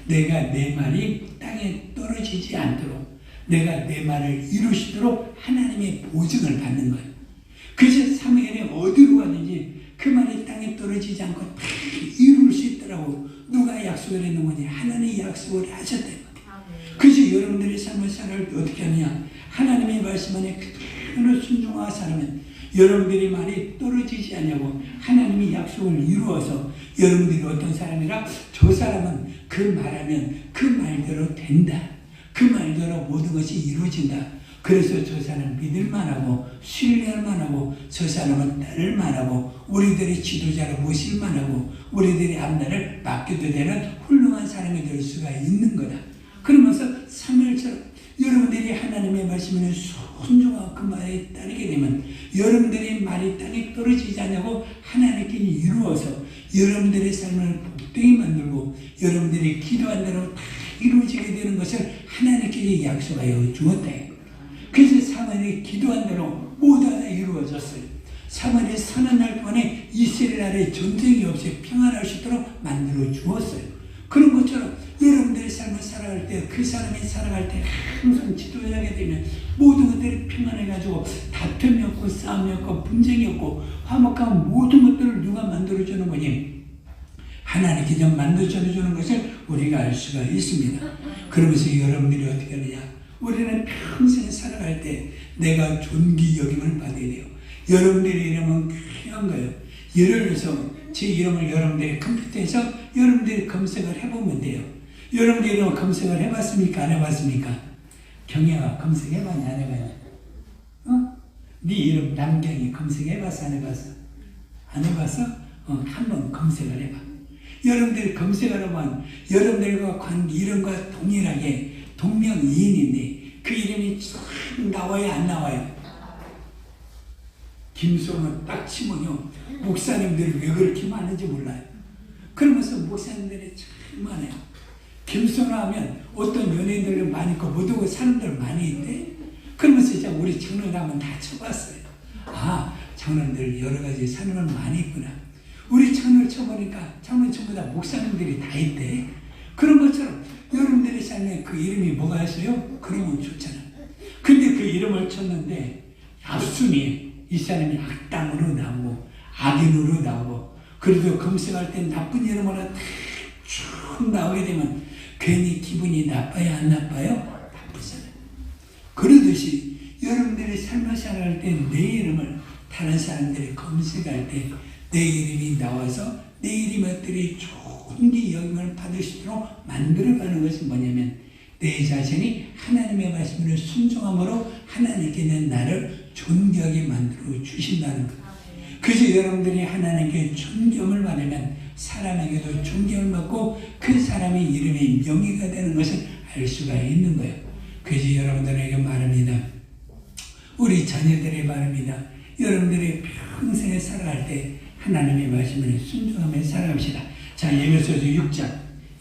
내가 내 말이 땅에 떨어지지 않도록 내가 내 말을 이루시도록 하나님의 보증을 받는 거예요. 그래서 사무엘이 어디로 가든지 그 말이 땅에 떨어지지 않고 다 이룰 수 있더라고. 누가 약속을 했는 거니? 하나님이 약속을 하셨다는 거예요. 그래서 여러분들의 삶을 살아갈 때 어떻게 하느냐? 하나님의 말씀 안에 그대로 순종하고 살면 여러분들의 말이 떨어지지 않냐고 하나님이 약속을 이루어서 여러분들이 어떤 사람이라 저 사람은 그 말하면 그 말대로 된다. 그 말대로 모든 것이 이루어진다. 그래서 저 사람 믿을만하고 신뢰할만하고 저 사람은 따를만하고 우리들의 지도자로 모실만하고 우리들의 앞날을 맡겨도 되는 훌륭한 사람 사람이 될 수가 있는 거다. 그러면서 사무엘처럼 여러분들이 하나님의 말씀에는 순종하고 그 말에 따르게 되면 여러분들의 말이 땅에 떨어지지 않냐고 하나님께 이루어서 여러분들의 삶을 복되게 만들고 여러분들이 기도한 대로 다 이루어지게 되는 것을 하나님께 약속하여 주었다. 그래서 사무엘이 기도한 대로 모두 다 이루어졌어요. 사무엘이 사는 날 동안에 이스라엘 나라에 전쟁이 없이 평안할 수 있도록 만들어 주었어요. 그런 것처럼 여러분들의 삶을 살아갈 때, 그 사람이 살아갈 때 항상 지도하게 되면 모든 것들이 평안해가지고 다툼이 없고 싸움이 없고 분쟁이 없고 화목한 모든 것들을 누가 만들어주는 거니? 하나님께서 만들어주는 것을 우리가 알 수가 있습니다. 그러면서 여러분들이 어떻게 하느냐? 우리는 평생 살아갈 때 내가 존귀 여김을 받아야 돼요. 여러분들의 이름은 귀한 거예요. 예를 들어서 제 이름을 여러분들이 컴퓨터에서 여러분들이 검색을 해보면 돼요. 여러분들이 이름을 검색을 해봤습니까? 안 해봤습니까? 경혜가 검색해봤냐? 안 해봤냐? 네 이름 남경이 검색해봤어? 안 해봤어? 안 해봤어? 한번 검색을 해봐. 여러분들이 검색을 하면 여러분들과 관계 이름과 동일하게 동명이인인데 그 이름이 쫙 나와요? 안 나와요? 김소는 딱 치면요, 목사님들이 왜 그렇게 많은지 몰라요. 그러면서 목사님들이 참 많아요. 김소는 하면 어떤 연예인들도 많이 있고 못하고 사람들 많이 있대. 그러면서 이제 우리 장로들 한번 다 쳐봤어요. 아, 장로들 여러 가지 사람을 많이 있구나. 우리 장로를 쳐보니까 장로 전부 다 목사님들이 다 있대. 그런 것처럼 여러분들의 삶에 그 이름이 뭐가 있어요? 그러면 좋잖아. 근데 그 이름을 쳤는데 앞순이 이 사람이 악당으로 나오고 악인으로 나오고 그래도 검색할 때 나쁜 이름으로 쭉 나오게 되면 괜히 기분이 나빠요? 안 나빠요? 나쁘잖아요. 그러듯이 여러분들이 삶을 살아갈 때 내 이름을 다른 사람들이 검색할 때 내 이름이 나와서 내 이름들이 존귀 여김을 받을 수 있도록 만들어가는 것이 뭐냐면 내 자신이 하나님의 말씀을 순종함으로 하나님께는 나를 존귀하게 만들어 주신다는 것. 그래서 여러분들이 하나님께 존경을 받으면 사람에게도 존경을 받고 그 사람의 이름이 명예가 되는 것을 알 수가 있는 거예요. 그래서 여러분들에게 말합니다. 우리 자녀들의 말합니다. 여러분들이 평생에 살아갈 때 하나님의 말씀을 순종하며 살아갑시다. 자, 에베소서 6장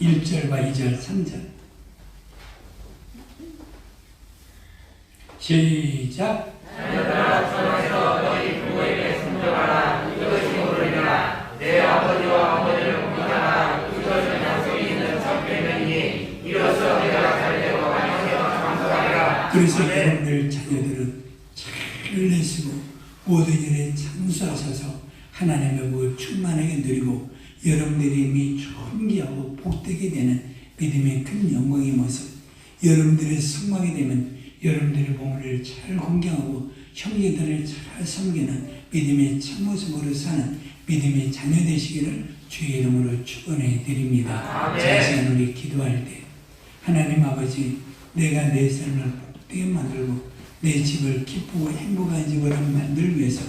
1절과 2절 3절 시작. 자녀들아 전에서 너희 부모에게 순종하라. 이것이 모르리라. 내 아버지와 어머니를 공경하라. 이것은 약속이 있는 성계명이니 이로써 내가 잘되고 완전하여 장수하리라. 그래서 여러분들 자녀들은 잘 내시고 모든 일에 참수하셔서 하나님의 그 충만하게 누리고 여러분들이 이미 존귀하고 복되게 되는 믿음의 큰 영광의 모습, 여러분들의 성공이 되면 여러분들의 부모를 잘 공경하고 형제들을 잘 섬기는 믿음의 참모습으로 사는 믿음의 자녀 되시기를 주의 이름으로 축원해 드립니다. 자신 우리 기도할 때 하나님 아버지, 내가 내 삶을 복되게 만들고 내 집을 기쁘고 행복한 집으로 만들기 위해서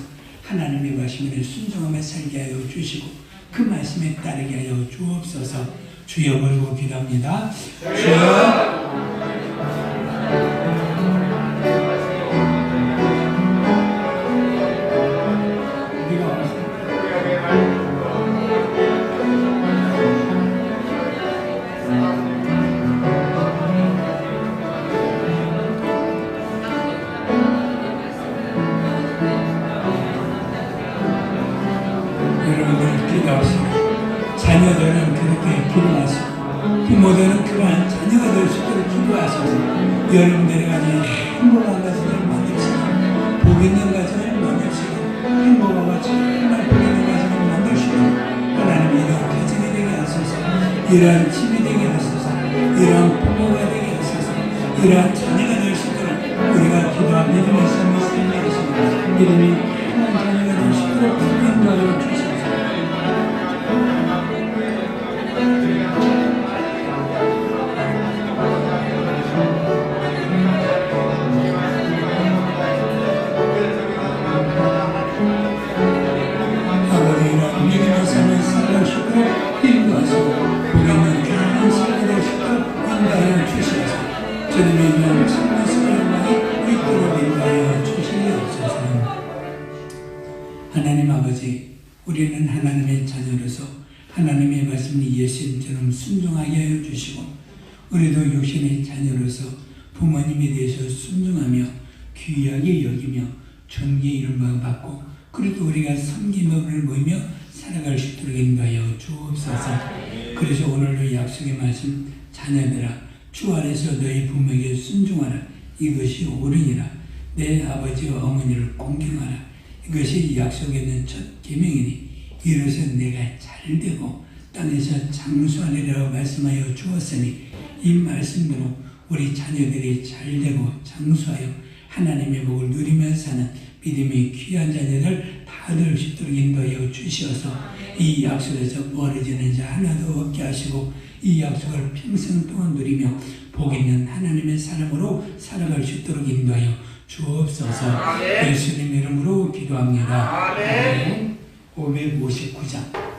하나님의 말씀을 순종하며 살게 하여 주시고 그 말씀에 따르게 하여 주옵소서. 주여 모르고 기도합니다. 주여. 자녀들은 그렇게 기도하시고 부모들은 그러한 자녀가 될 수 있도록 기도하셔서 여러분들이 가진 행복한 가정을 만들시고 복 있는 가정을 만들시고 행복하고 정말 복 있는 가정을 만들시고 하나님 이런 가정이 되게 하소서. 이러한 집이 되게 하소서. 이러한 부모가 되게 하소서. 이러한 자녀가 될 수 있도록 우리가 기도한 믿음의 삶을 살게 하시고 믿음이 행한 자녀가 될 수 있도록 인도하여 주시옵소서. 믿음의 삶을 살아가시고 인도하시고 우리는 귀한 삶을 우리는 하나님의 자녀로서 하나님의 말씀을 예수님처럼 순종하게 하여 주시고 우리도 육신의 자녀로서 부모님에 대해서 순종하며 귀하게 여기며 존귀의 이름을 받고 그래도 우리가 섬김을 모이며 살아갈 수 있도록 인도하여 주옵소서. 그래서 오늘도 약속의 말씀 자녀들아 주 안에서 너희 부모에게 순종하라. 이것이 옳으니라. 내 아버지와 어머니를 공경하라. 이것이 약속에 있는 첫 계명이니 이로써 내가 잘되고 땅에서 장수하리라고 말씀하여 주었으니 이 말씀대로 우리 자녀들이 잘되고 장수하여 하나님의 복을 누리며 사는 믿음의 귀한 자녀들 다 될 수 있도록 인도하여 주시어서 이 약속에서 멀어지는 자 하나도 없게 하시고 이 약속을 평생 동안 누리며 복 있는 하나님의 사람으로 살아갈 수 있도록 인도하여 주옵소서. 예수님 이름으로 기도합니다. 아멘. 559장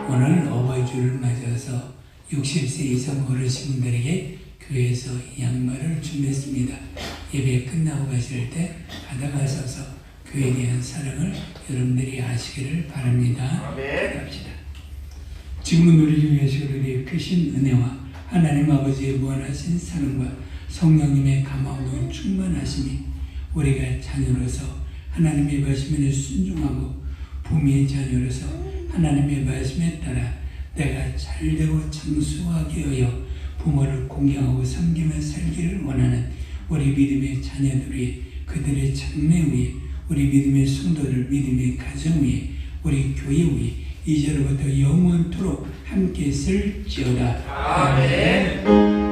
오늘 어버이주를 맞아서 60세 이상 어르신들에게 교회에서 양말을 준비했습니다. 예배 끝나고 가실 때 받아가셔서 교회에 대한 사랑을 여러분들이 아시기를 바랍니다. 기도합시다. 지금은 우리 주 예수 그리스도의 크신 은혜와 하나님 아버지의 무한하신 사랑과 성령님의 감화로 충만하심이 우리가 자녀로서 하나님의 말씀에 순종하고 부모의 자녀로서 하나님의 말씀에 따라 내가 잘되고 장수하게 하여 부모를 공경하고 섬기며 살기를 원하는 우리 믿음의 자녀들이 그들의 장래 위에 우리 믿음의 성도들 믿음의 가정 위에 우리 교회 위에 이제로부터 영원토록 함께 있을지어다. 아멘.